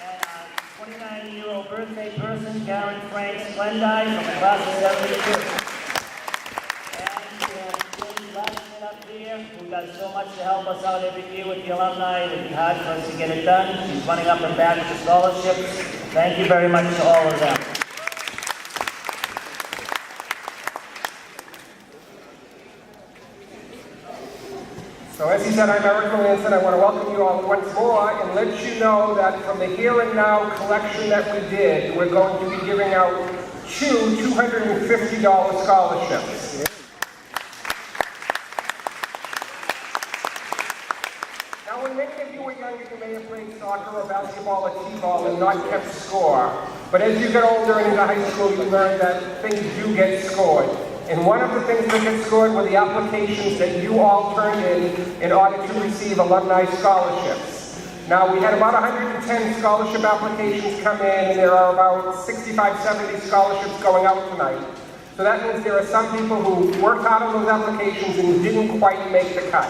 and our 29-year-old birthday person, Karen Frank Splendy from the class of 72. And we have Jim Blackman up there, who does so much to help us out every year with the alumni. It would be hard for us to get it done. She's running up and back with the scholarships. Thank you very much to all of them. So as he said, I'm Eric Melanson. I want to welcome you all once more and let you know that from the Here and Now collection that we did, we're going to be giving out two $250 scholarships. Now when many of you were younger, you may have played soccer or basketball or t-ball and not kept score. But as you get older and into high school, you learn that things do get scored. And one of the things that get scored were the applications that you all turned in order to receive alumni scholarships. Now, we had about 110 scholarship applications come in, and there are about 65, 70 scholarships going out tonight. So that means there are some people who worked hard on those applications and didn't quite make the cut.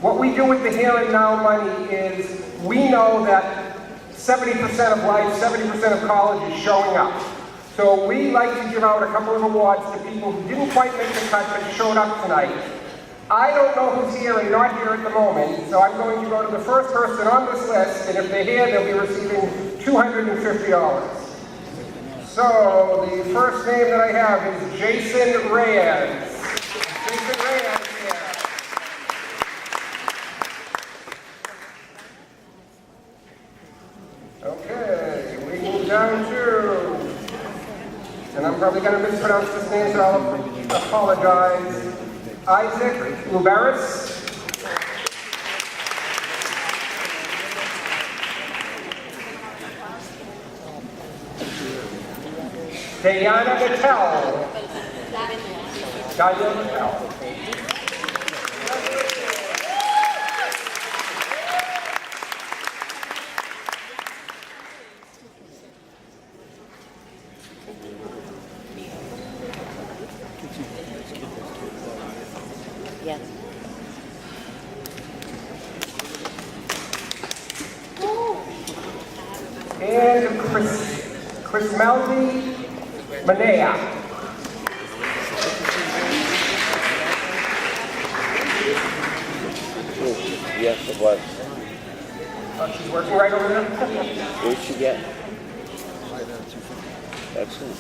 What we do with the Here and Now money is we know that 70% of life, 70% of college is showing up. So we like to give out a couple of awards to people who didn't quite make the cut but showed up tonight. I don't know who's here and not here at the moment, so I'm going to go to the first person on this list, and if they're here, they'll be receiving $250. So the first name that I have is Jason Reyes. Jason Reyes here. Okay, we move down to, and I'm probably going to mispronounce this name, so I'll apologize. Isaac Luberis. Diana Gattel. Diana Gattel. Yes. And Chris Melby Manea. Yes, it was. She's working right over there. Where'd she get? Excellent.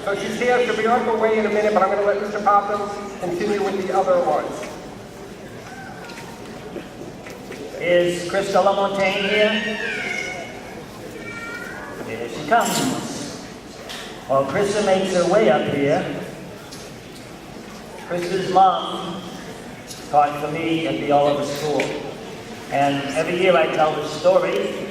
So she's here, she'll be on her way in a minute, but I'm going to let Mr. Popham continue with the other awards. Is Krista Lamontagne here? Here she comes. While Krista makes her way up here, Krista's mom taught for me at the Oliver School. And every year I tell this story.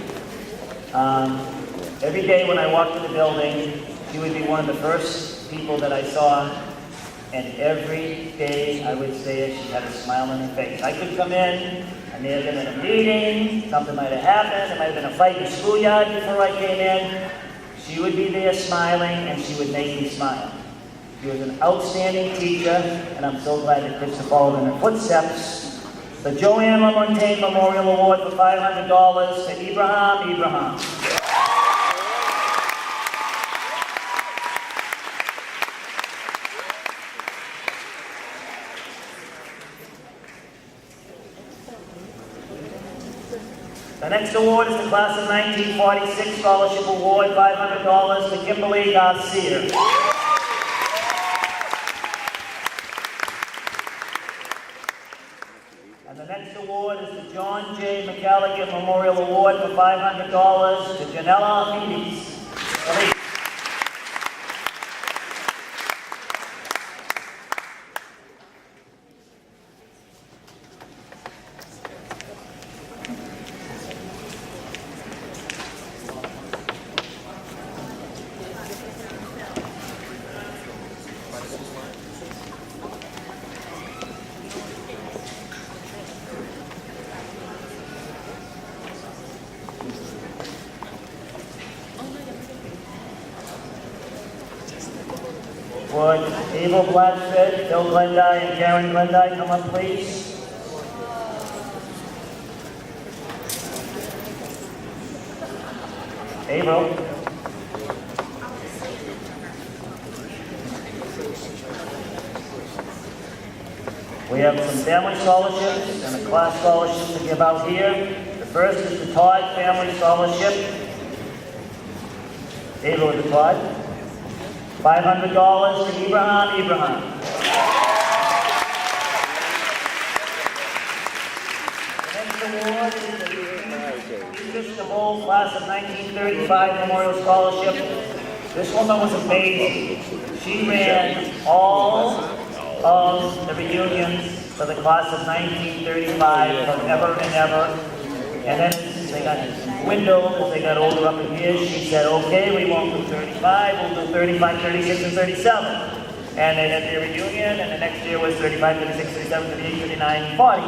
Every day when I walked in the building, she would be one of the first people that I saw, and every day I would see her, she had a smile on her face. I could come in, I may have been in a meeting, something might have happened, there might have been a fight in the schoolyard before I came in. She would be there smiling, and she would make me smile. She was an outstanding teacher, and I'm so glad that Krista followed in her footsteps. The Joanne Lamontagne Memorial Award for $500 to Ibrahim. The next award is the Class of 1946 Scholarship Award, $500 to Kimberly Garcia. And the next award is the John J. McCalligan Memorial Award for $500 to Janella Hades. Would Abel Blatchford, Bill Glendy, and Karen Glendy come up, please? Abel. We have some family scholarships and a class scholarship to give out here. The first is the Todd Family Scholarship. Abel with the Todd. $500 to Ibrahim. The next award is the Beatrice DeVoe Class of 1935 Memorial Scholarship. This woman was amazing. She ran all of the reunions for the Class of 1935 forever and ever. And then they got windows as they got older up in here. She said, okay, we won't do 35, we'll do 35, 36, and 37. And they had their reunion, and the next year was 35, 36, 37, 38, 39, 40.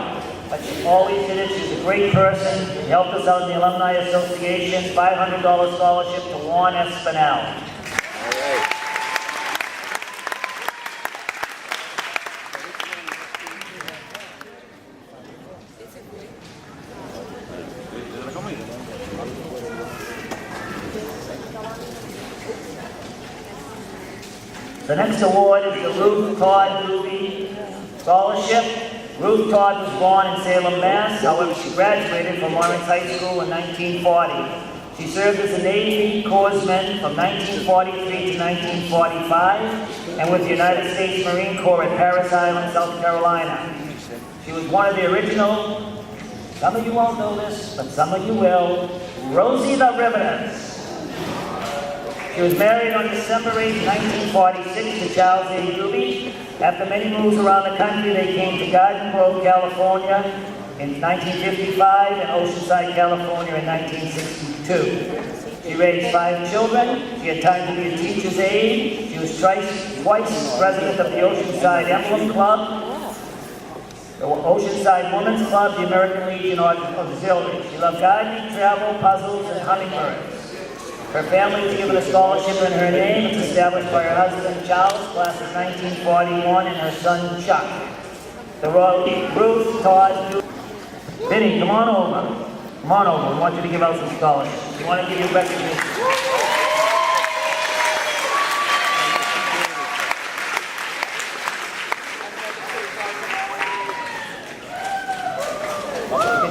But she always did it. She was a great person. She helped us out in the Alumni Association. $500 scholarship to Juan Espinal. The next award is the Ruth Todd Doobie Scholarship. Ruth Todd was born in Salem, Mass. However, she graduated from Lawrence High School in 1940. She served as a Navy corpsman from 1943 to 1945 and with the United States Marine Corps at Parris Island, South Carolina. She was one of the original, some of you won't know this, but some of you will, Rosie the Riveters. She was married on December 8, 1946 to Charles A. Doobie. After many moves around the country, they came to Garden Grove, California in 1955 and Oceanside, California in 1962. She raised 5 children. She had time to be a teacher's aide. She was twice president of the Oceanside Emblem Club, the Oceanside Women's Club, the American Legion Auxiliary. She loved gardening, travel, puzzles, and hummingbirds. Her family was given a scholarship in her name. It's established by her husband, Charles, class of 1941, and her son, Chuck. The Royal Ruth, Todd, Vinny, come on over. Come on over. We want you to give out some scholarships. We want to give you recognition.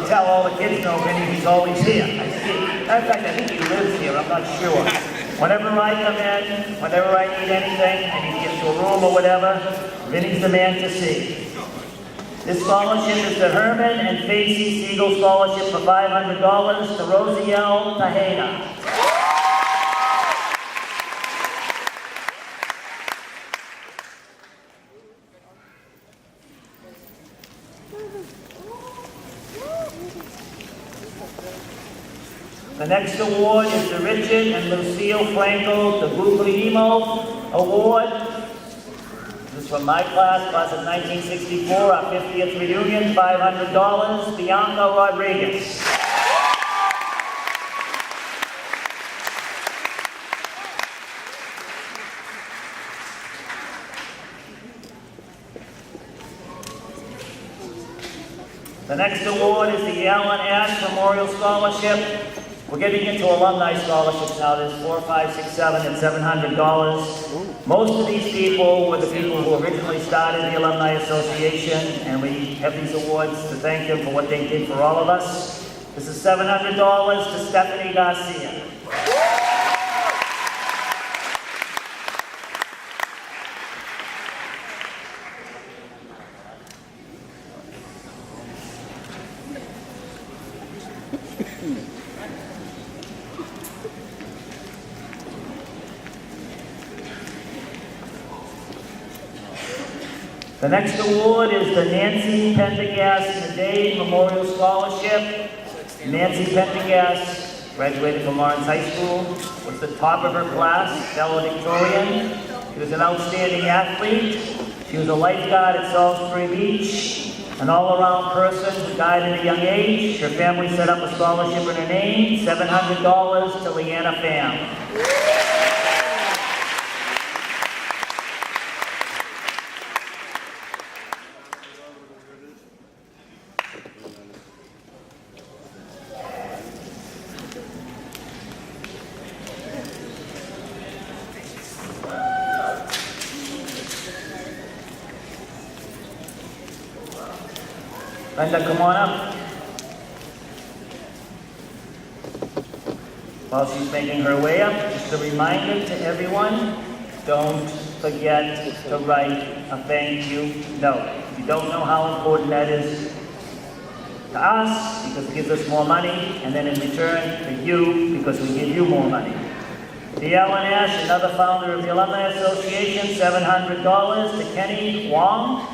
Tell all the kids know Vinny, he's always here. I see. Matter of fact, I think he lives here, I'm not sure. Whenever I come in, whenever I need anything, I need to get to a room or whatever, Vinny's the man to see. This scholarship is the Herman and Facey Siegel Scholarship for $500 to Rosiel Tahena. The next award is the Richard and Lucille Franco de Guglielmo Award. This is from my class of 1964, our 50th reunion, $500, Bianca Rodriguez. The next award is the Alan Ash Memorial Scholarship. We're getting into alumni scholarships now. There's 4, 5, 6, 7, and $700. Most of these people were the people who originally started the Alumni Association, and we have these awards to thank them for what they did for all of us. This is $700 to Stephanie Garcia. The next award is the Nancy Pendergast Nadade Memorial Scholarship. Nancy Pendergast graduated from Lawrence High School, was the top of her class, valedictorian. She was an outstanding athlete. She was a lifeguard at Salisbury Beach, an all-around person who died at a young age. Her family set up a scholarship in her name, $700 to Leanna Pham. Brenda, come on up. While she's making her way up, just a reminder to everyone, don't forget to write a thank you note. You don't know how important that is to us, because it gives us more money, and then in return to you, because we give you more money. The Alan Ash, another founder of the Alumni Association, $700 to Kenny Wong.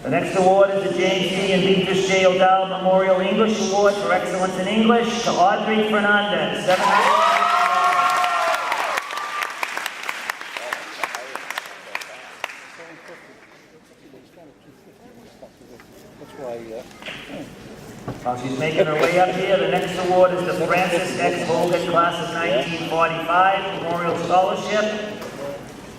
The next award is the James C. and Beatrice J. O'Dowd Memorial English Award for Excellence in English to Audrey Fernandez, $750. While she's making her way up here, the next award is the Francis X. Hogan Class of 1945 Memorial Scholarship.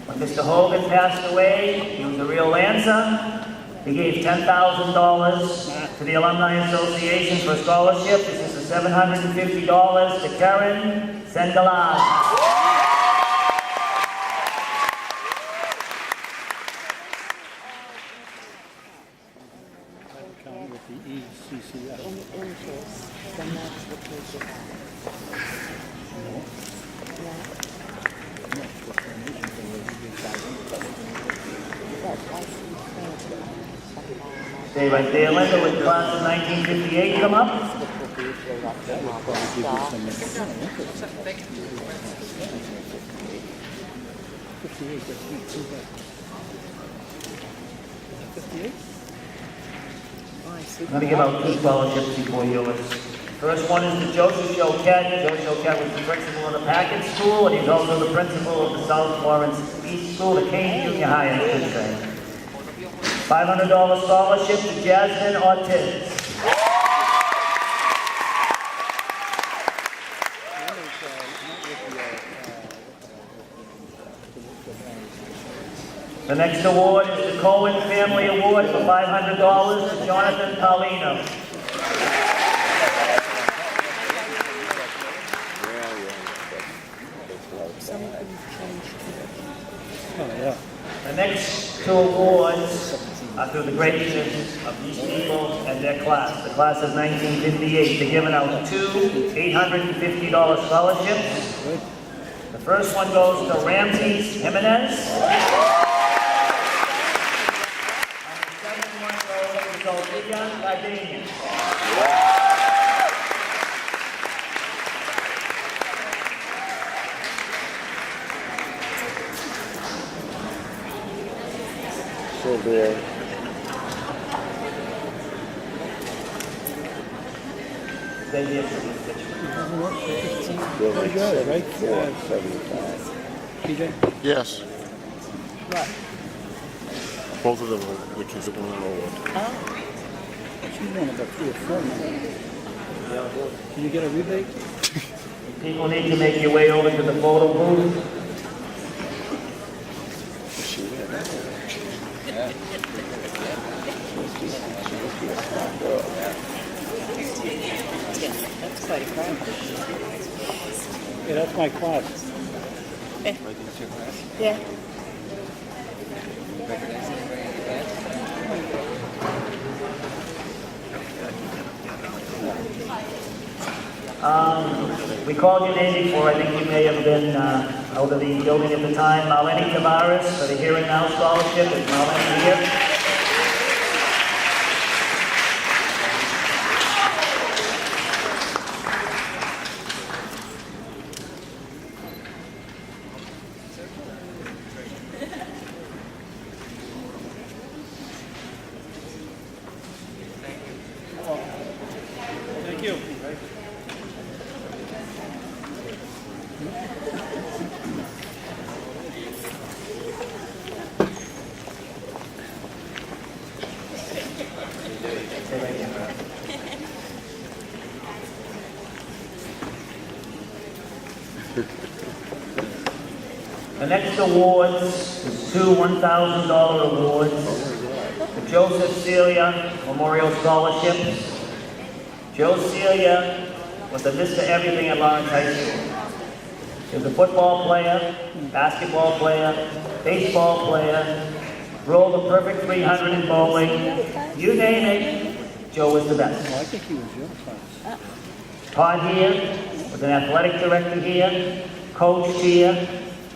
When Mr. Hogan passed away, he was a real Lancer. He gave $10,000 to the Alumni Association for a scholarship. This is $750 to Karen Sendalan. Stay right there, Linda, with class of 1958 come up. I'm going to give out 2 scholarships before yours. First one is to Joseph Choquette. Joe Choquette was the principal of the Packard School, and he's also the principal of the South Florence East School, the Kane Junior High, I should say. $500 scholarship to Jasmine Ortiz. The next award is the Cohen Family Award for $500 to Jonathan Paulino. The next 2 awards are through the greatness of these people and their class. The class of 1958. They're giving out 2 $850 scholarships. The first one goes to Ramses Jimenez. And the second one goes to Duggan. So there. They give for this picture. Yes. Both of them, which is one award. She's won about 3 or 4 now. Can you get a rebate? People need to make your way over to the photo booth. That's quite a crowd. Yeah, that's my class. Yeah. We called your name before. I think you may have been out of the building at the time. Marlene Tavares for the Here and Now Scholarship. Is Marlene here? Thank you. The next awards is 2 $1,000 awards. The Joseph Celia Memorial Scholarships. Joe Celia was a Mr. Everything at Lawrence High School. He was a football player, basketball player, baseball player, rolled a perfect 300 in bowling. You name it, Joe was the best. I think he was your class. Todd here was an athletic director here, coached here,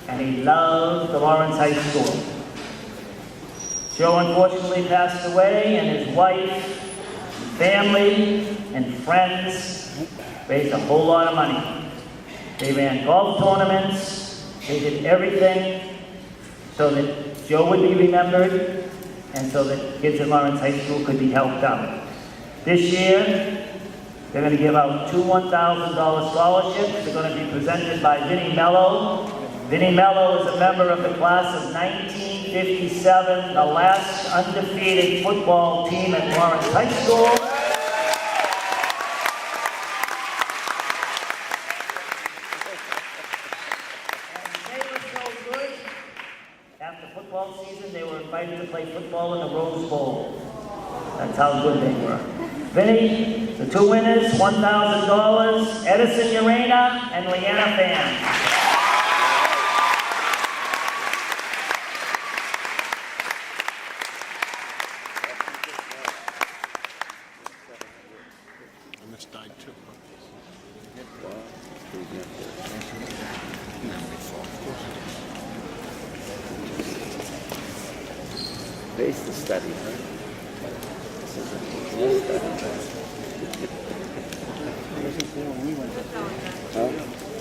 and he loved the Lawrence High School. Joe unfortunately passed away, and his wife, family, and friends raised a whole lot of money. They ran golf tournaments, they did everything so that Joe would be remembered and so that kids at Lawrence High School could be helped out. This year, they're going to give out 2 $1,000 scholarships. They're going to be presented by Vinnie Mello. Vinnie Mello is a member of the class of 1957, the last undefeated football team at Lawrence High School. After football season, they were invited to play football in the Rose Bowl. That's how good they were. Vinny, the 2 winners, $1,000, Edison Urena and Leanna Fan. And this died too. Base the study, huh? This is a study. wasn't there when we went to school. Huh?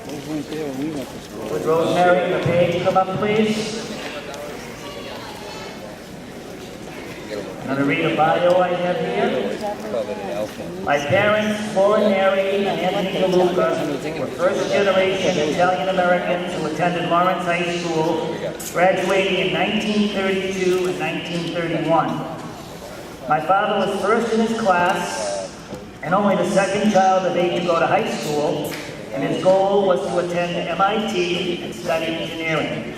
Those weren't there when we went to school. Would Rosemary and the page come up, please? I'm going to read a bio I have here. My parents, Laura Neri and Anthony DeLuca, were first-generation Italian-Americans who attended Lawrence High School, graduating in 1932 and 1931. My father was first in his class and only the second child of 8 to go to high school, and his goal was to attend MIT and study engineering.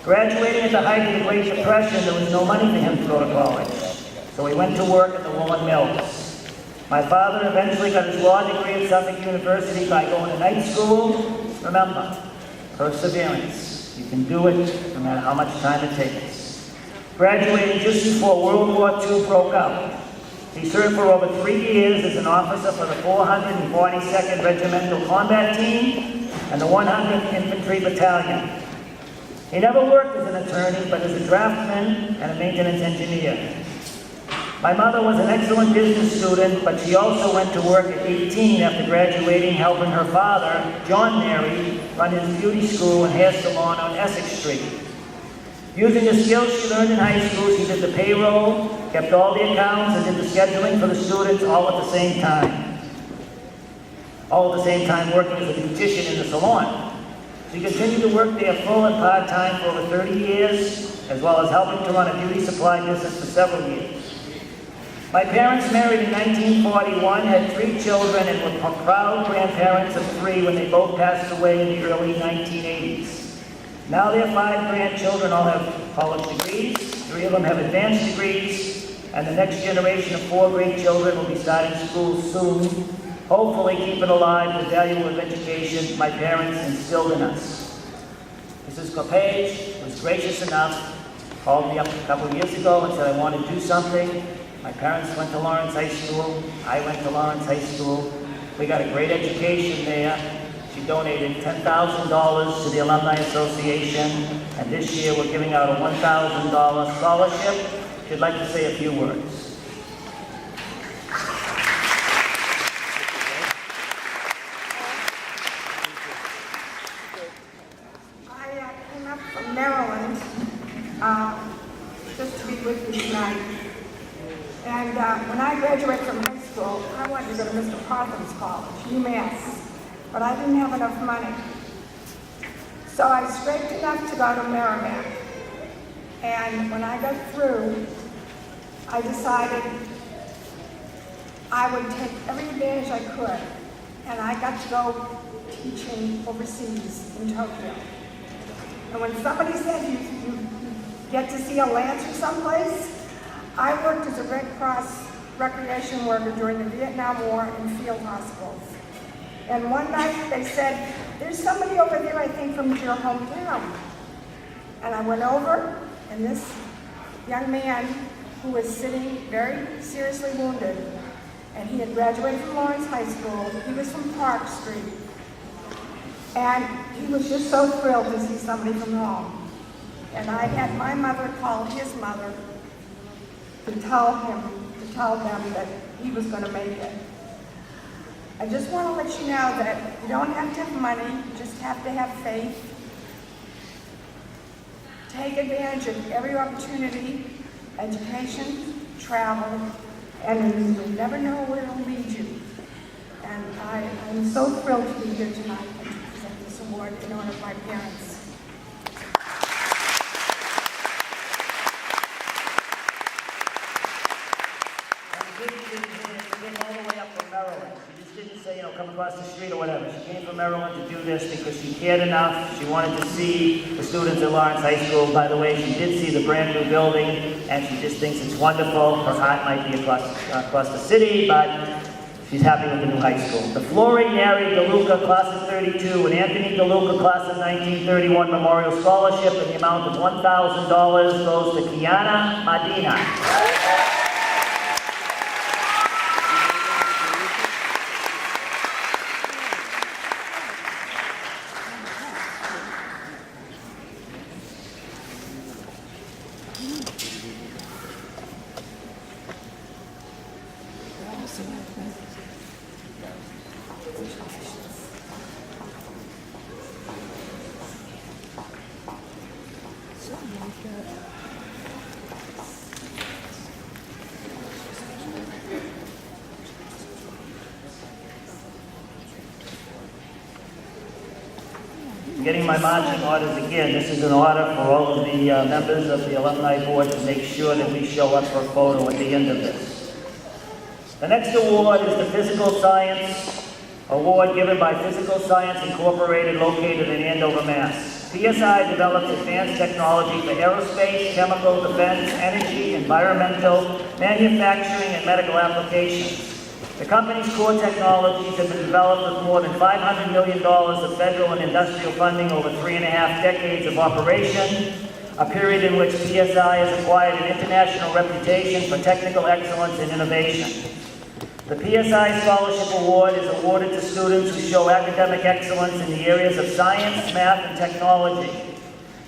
Graduating at the height of the Great Depression, there was no money for him to go to college, so he went to work at the woolen mills. My father eventually got his law degree at Suffolk University by going to night school. Remember, perseverance. You can do it no matter how much time it takes. Graduating just before World War II broke out. He served for over 3 years as an officer for the 442nd Regimental Combat Team and the 100th Infantry Battalion. He never worked as an attorney, but as a draftsman and a maintenance engineer. My mother was an excellent business student, but she also went to work at 18 after graduating, helping her father, John Neri, run his beauty school and hair salon on Essex Street. Using the skills she learned in high school, she did the payroll, kept all the accounts, and did the scheduling for the students all at the same time. All at the same time working as a beautician in the salon. She continued to work there full and part-time for over 30 years, as well as helping to run a beauty supply business for several years. My parents married in 1941, had 3 children, and were proud grandparents of 3 when they both passed away in the early 1980s. Now their 5 grandchildren all have college degrees, 3 of them have advanced degrees, and the next generation of 4 great children will be starting school soon, hopefully keeping alive the value of education my parents instilled in us. Mrs. Copage was gracious enough, called me up a couple of years ago and said I want to do something. My parents went to Lawrence High School, I went to Lawrence High School. We got a great education there. She donated $10,000 to the Alumni Association, and this year we're giving out a $1,000 scholarship. She'd like to say a few words. Maryland, just to be with you tonight. And when I graduated from high school, I wanted to go to Mr. Parkham's College, UMass, but I didn't have enough money. So I scraped enough to go to Merrimack. And when I got through, I decided I would take every advantage I could. And I got to go teaching overseas in Tokyo. And when somebody said you get to see a Lancer someplace, I worked as a Red Cross recreation worker during the Vietnam War in field hospitals. And one night they said, there's somebody over there, I think, from your hometown. And I went over, and this young man who was sitting very seriously wounded, and he had graduated from Lawrence High School, he was from Park Street. And he was just so thrilled to see somebody from home. And I had my mother call his mother to tell them that he was going to make it. I just want to let you know that you don't have to have money, you just have to have faith. Take advantage of every opportunity, education, travel, and you never know where it'll lead you. And I'm so thrilled to be here tonight. Award in honor of my parents. She came all the way up from Maryland. She just didn't say, come across the street or whatever. She came from Maryland to do this because she cared enough. She wanted to see the students at Lawrence High School. By the way, she did see the brand new building, and she just thinks it's wonderful. Her heart might be across the city, but she's happy with the new high school. The Flori Neri DeLuca class of 32 and Anthony DeLuca class of 1931 Memorial Scholarship in the amount of $1,000 goes to Kiana Medina. Getting my marching orders again. This is an order for all of the members of the Alumni Board to make sure that we show up for a photo at the end of this. The next award is the Physical Science Award given by Physical Science Incorporated, located in Andover, Mass. PSI develops advanced technology for aerospace, chemical, defense, energy, environmental, manufacturing, and medical applications. The company's core technologies have been developed with more than $500 million of federal and industrial funding over 3.5 decades of operation, a period in which PSI has acquired an international reputation for technical excellence and innovation. The PSI Scholarship Award is awarded to students who show academic excellence in the areas of science, math, and technology.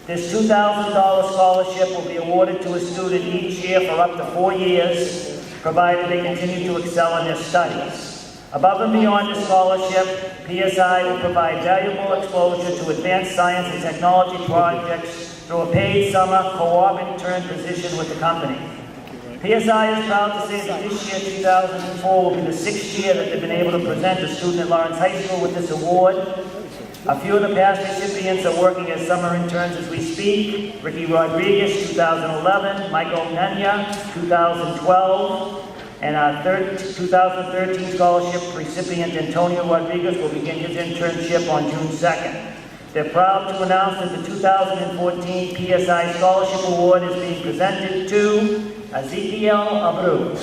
This $2,000 scholarship will be awarded to a student each year for up to 4 years, provided they continue to excel in their studies. Above and beyond the scholarship, PSI will provide valuable exposure to advanced science and technology projects through a paid summer co-op intern position with the company. PSI is proud to say that this year, 2004, will be the 6th year that they've been able to present a student at Lawrence High School with this award. A few of the past recipients are working as summer interns as we speak. Ricky Rodriguez, 2011, Michael Nanya, 2012, and our 2013 scholarship recipient Antonio Rodriguez will begin his internship on June 2nd. They're proud to announce that the 2014 PSI Scholarship Award is being presented to Ezekiel Abreu.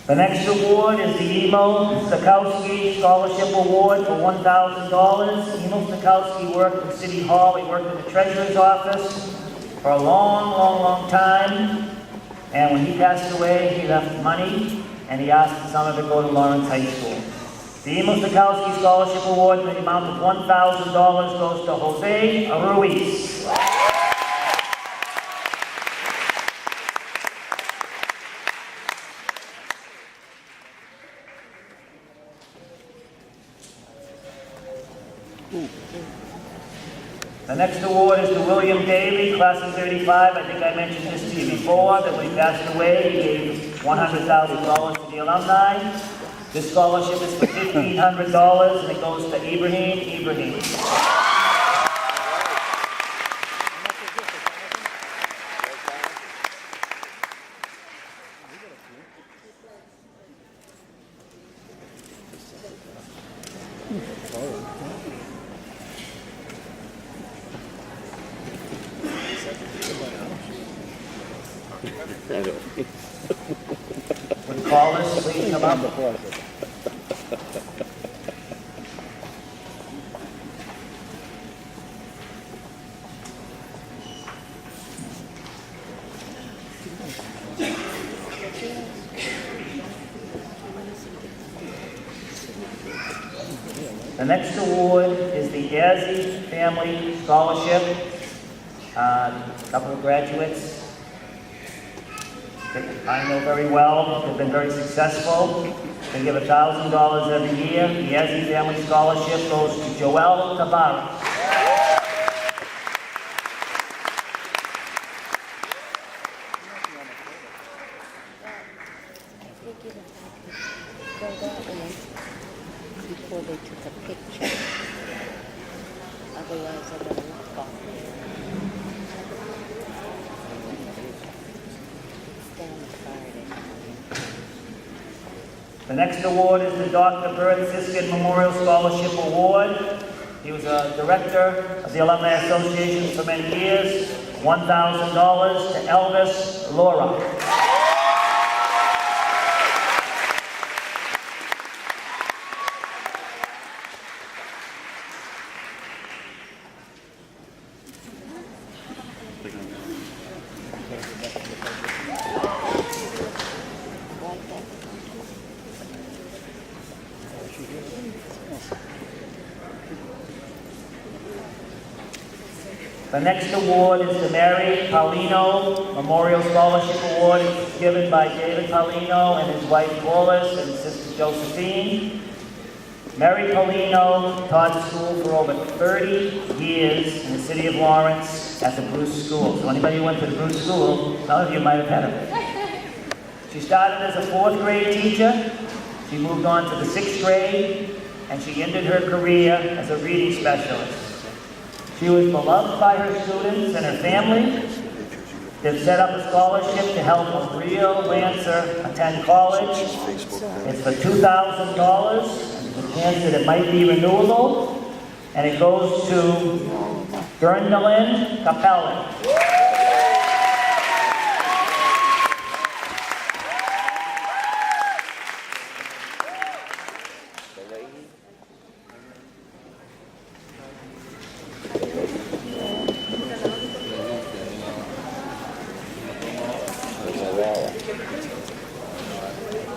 The next award is the Emil Stokowski Scholarship Award for $1,000. Emil Stokowski worked in City Hall. He worked in the Treasurer's Office for a long time. And when he passed away, he left money, and he asked some of it to go to Lawrence High School. The Emil Stokowski Scholarship Award for the amount of $1,000 goes to Jose Ruiz. The next award is to William Daly, class of 35. I think I mentioned this to you before, that when he passed away, he gave $100,000 to the alumni. This scholarship is for $1,500, and it goes to Ibrahim. Would callers please come up? The next award is the Yazzie Family Scholarship. A couple of graduates that I know very well. They've been very successful. They give $1,000 every year. The Yazzie Family Scholarship goes to Joel Tabarra. Before they took a picture. Otherwise, I would have looked off. The next award is the Dr. Bert Siskin Memorial Scholarship Award. He was a director of the Alumni Association for many years. $1,000 to Elvis Laura. The next award is the Mary Paulino Memorial Scholarship Award. was given by David Paulino and his wife Lois and sister Josephine. Mary Paulino taught school for over 30 years in the city of Lawrence at the Bruce School. So anybody who went to the Bruce School, some of you might have had it. She started as a 4th grade teacher. She moved on to the 6th grade, and she ended her career as a reading specialist. She was beloved by her students and her family. They've set up a scholarship to help a real Lancer attend college. It's for $2,000. There's a chance that it might be renewable, and it goes to Gerndelin Capellen.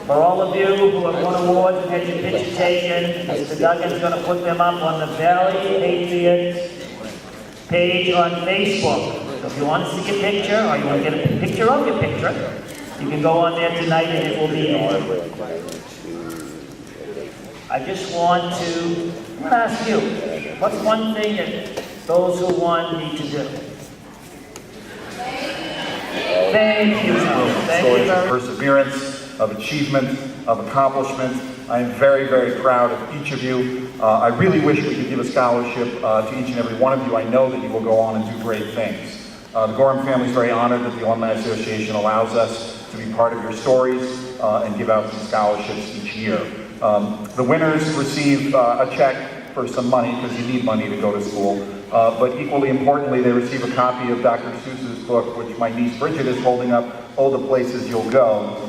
For all of you who have won awards and had your picture taken, Mr. Duggan's going to put them up on the Valley Patriots page on Facebook. So if you want to see a picture, or you want to get a picture of your picture, you can go on there tonight and it will be there. I just want to ask you, what's one thing that those who won need to do? Thank you, Tom. Thank you very much. Perseverance, of achievement, of accomplishment. I am very, very proud of each of you. I really wish we could give a scholarship to each and every one of you. I know that you will go on and do great things. The Gorham family is very honored that the Alumni Association allows us to be part of your stories and give out some scholarships each year. The winners receive a check for some money, because you need money to go to school. But equally importantly, they receive a copy of Dr. Seuss's book, which my niece Bridget is holding up, All the Places You'll Go.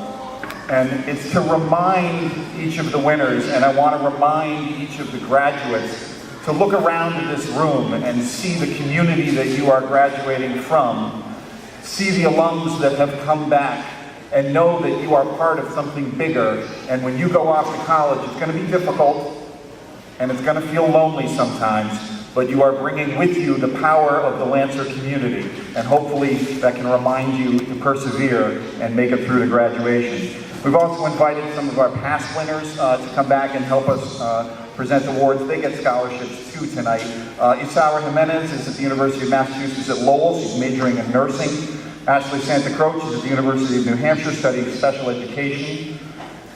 And it's to remind each of the winners, and I want to remind each of the graduates, to look around this room and see the community that you are graduating from, see the alums that have come back, and know that you are part of something bigger. And when you go off to college, it's going to be difficult, and it's going to feel lonely sometimes, but you are bringing with you the power of the Lancer community, and hopefully that can remind you to persevere and make it through to graduation. We've also invited some of our past winners to come back and help us present awards. They get scholarships too tonight. Isaura Jimenez is at the University of Massachusetts at Lowell. She's majoring in nursing. Ashley Santa Croce is at the University of New Hampshire studying special education.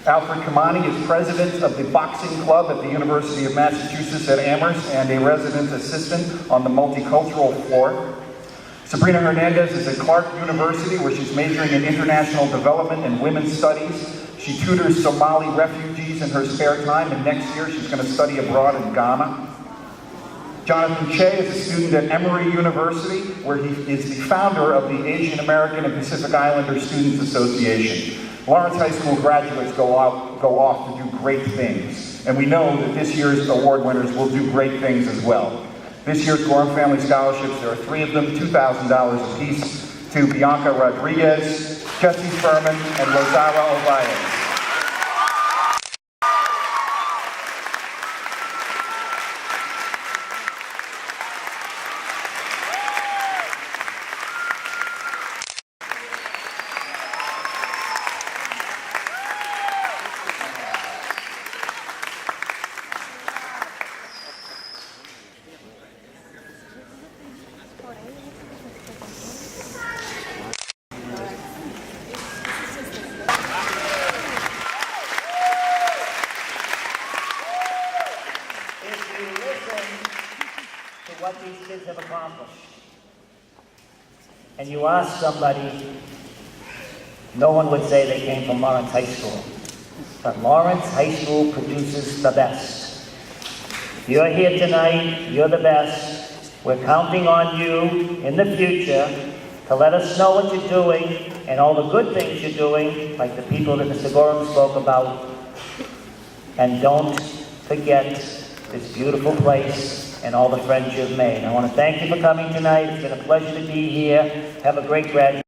Alfred Kamani is president of the boxing club at the University of Massachusetts at Amherst and a resident assistant on the multicultural floor. Sabrina Hernandez is at Clark University, where she's majoring in international development and women's studies. She tutors Somali refugees in her spare time, and next year she's going to study abroad in Ghana. Jonathan Che is a student at Emory University, where he is the founder of the Asian American and Pacific Islander Students Association. Lawrence High School graduates go off to do great things, and we know that this year's award winners will do great things as well. This year's Gorham Family Scholarships, there are 3 of them, $2,000 apiece, to Bianca Rodriguez, Jesse Furman, and Rosaura Ovalle. What these kids have accomplished, and you ask somebody, no one would say they came from Lawrence High School. But Lawrence High School produces the best. You're here tonight, you're the best. We're counting on you in the future to let us know what you're doing and all the good things you're doing, like the people that Mr. Gorham spoke about. And don't forget this beautiful place and all the friends you've made. I want to thank you for coming tonight. It's been a pleasure to be here. Have a great graduation.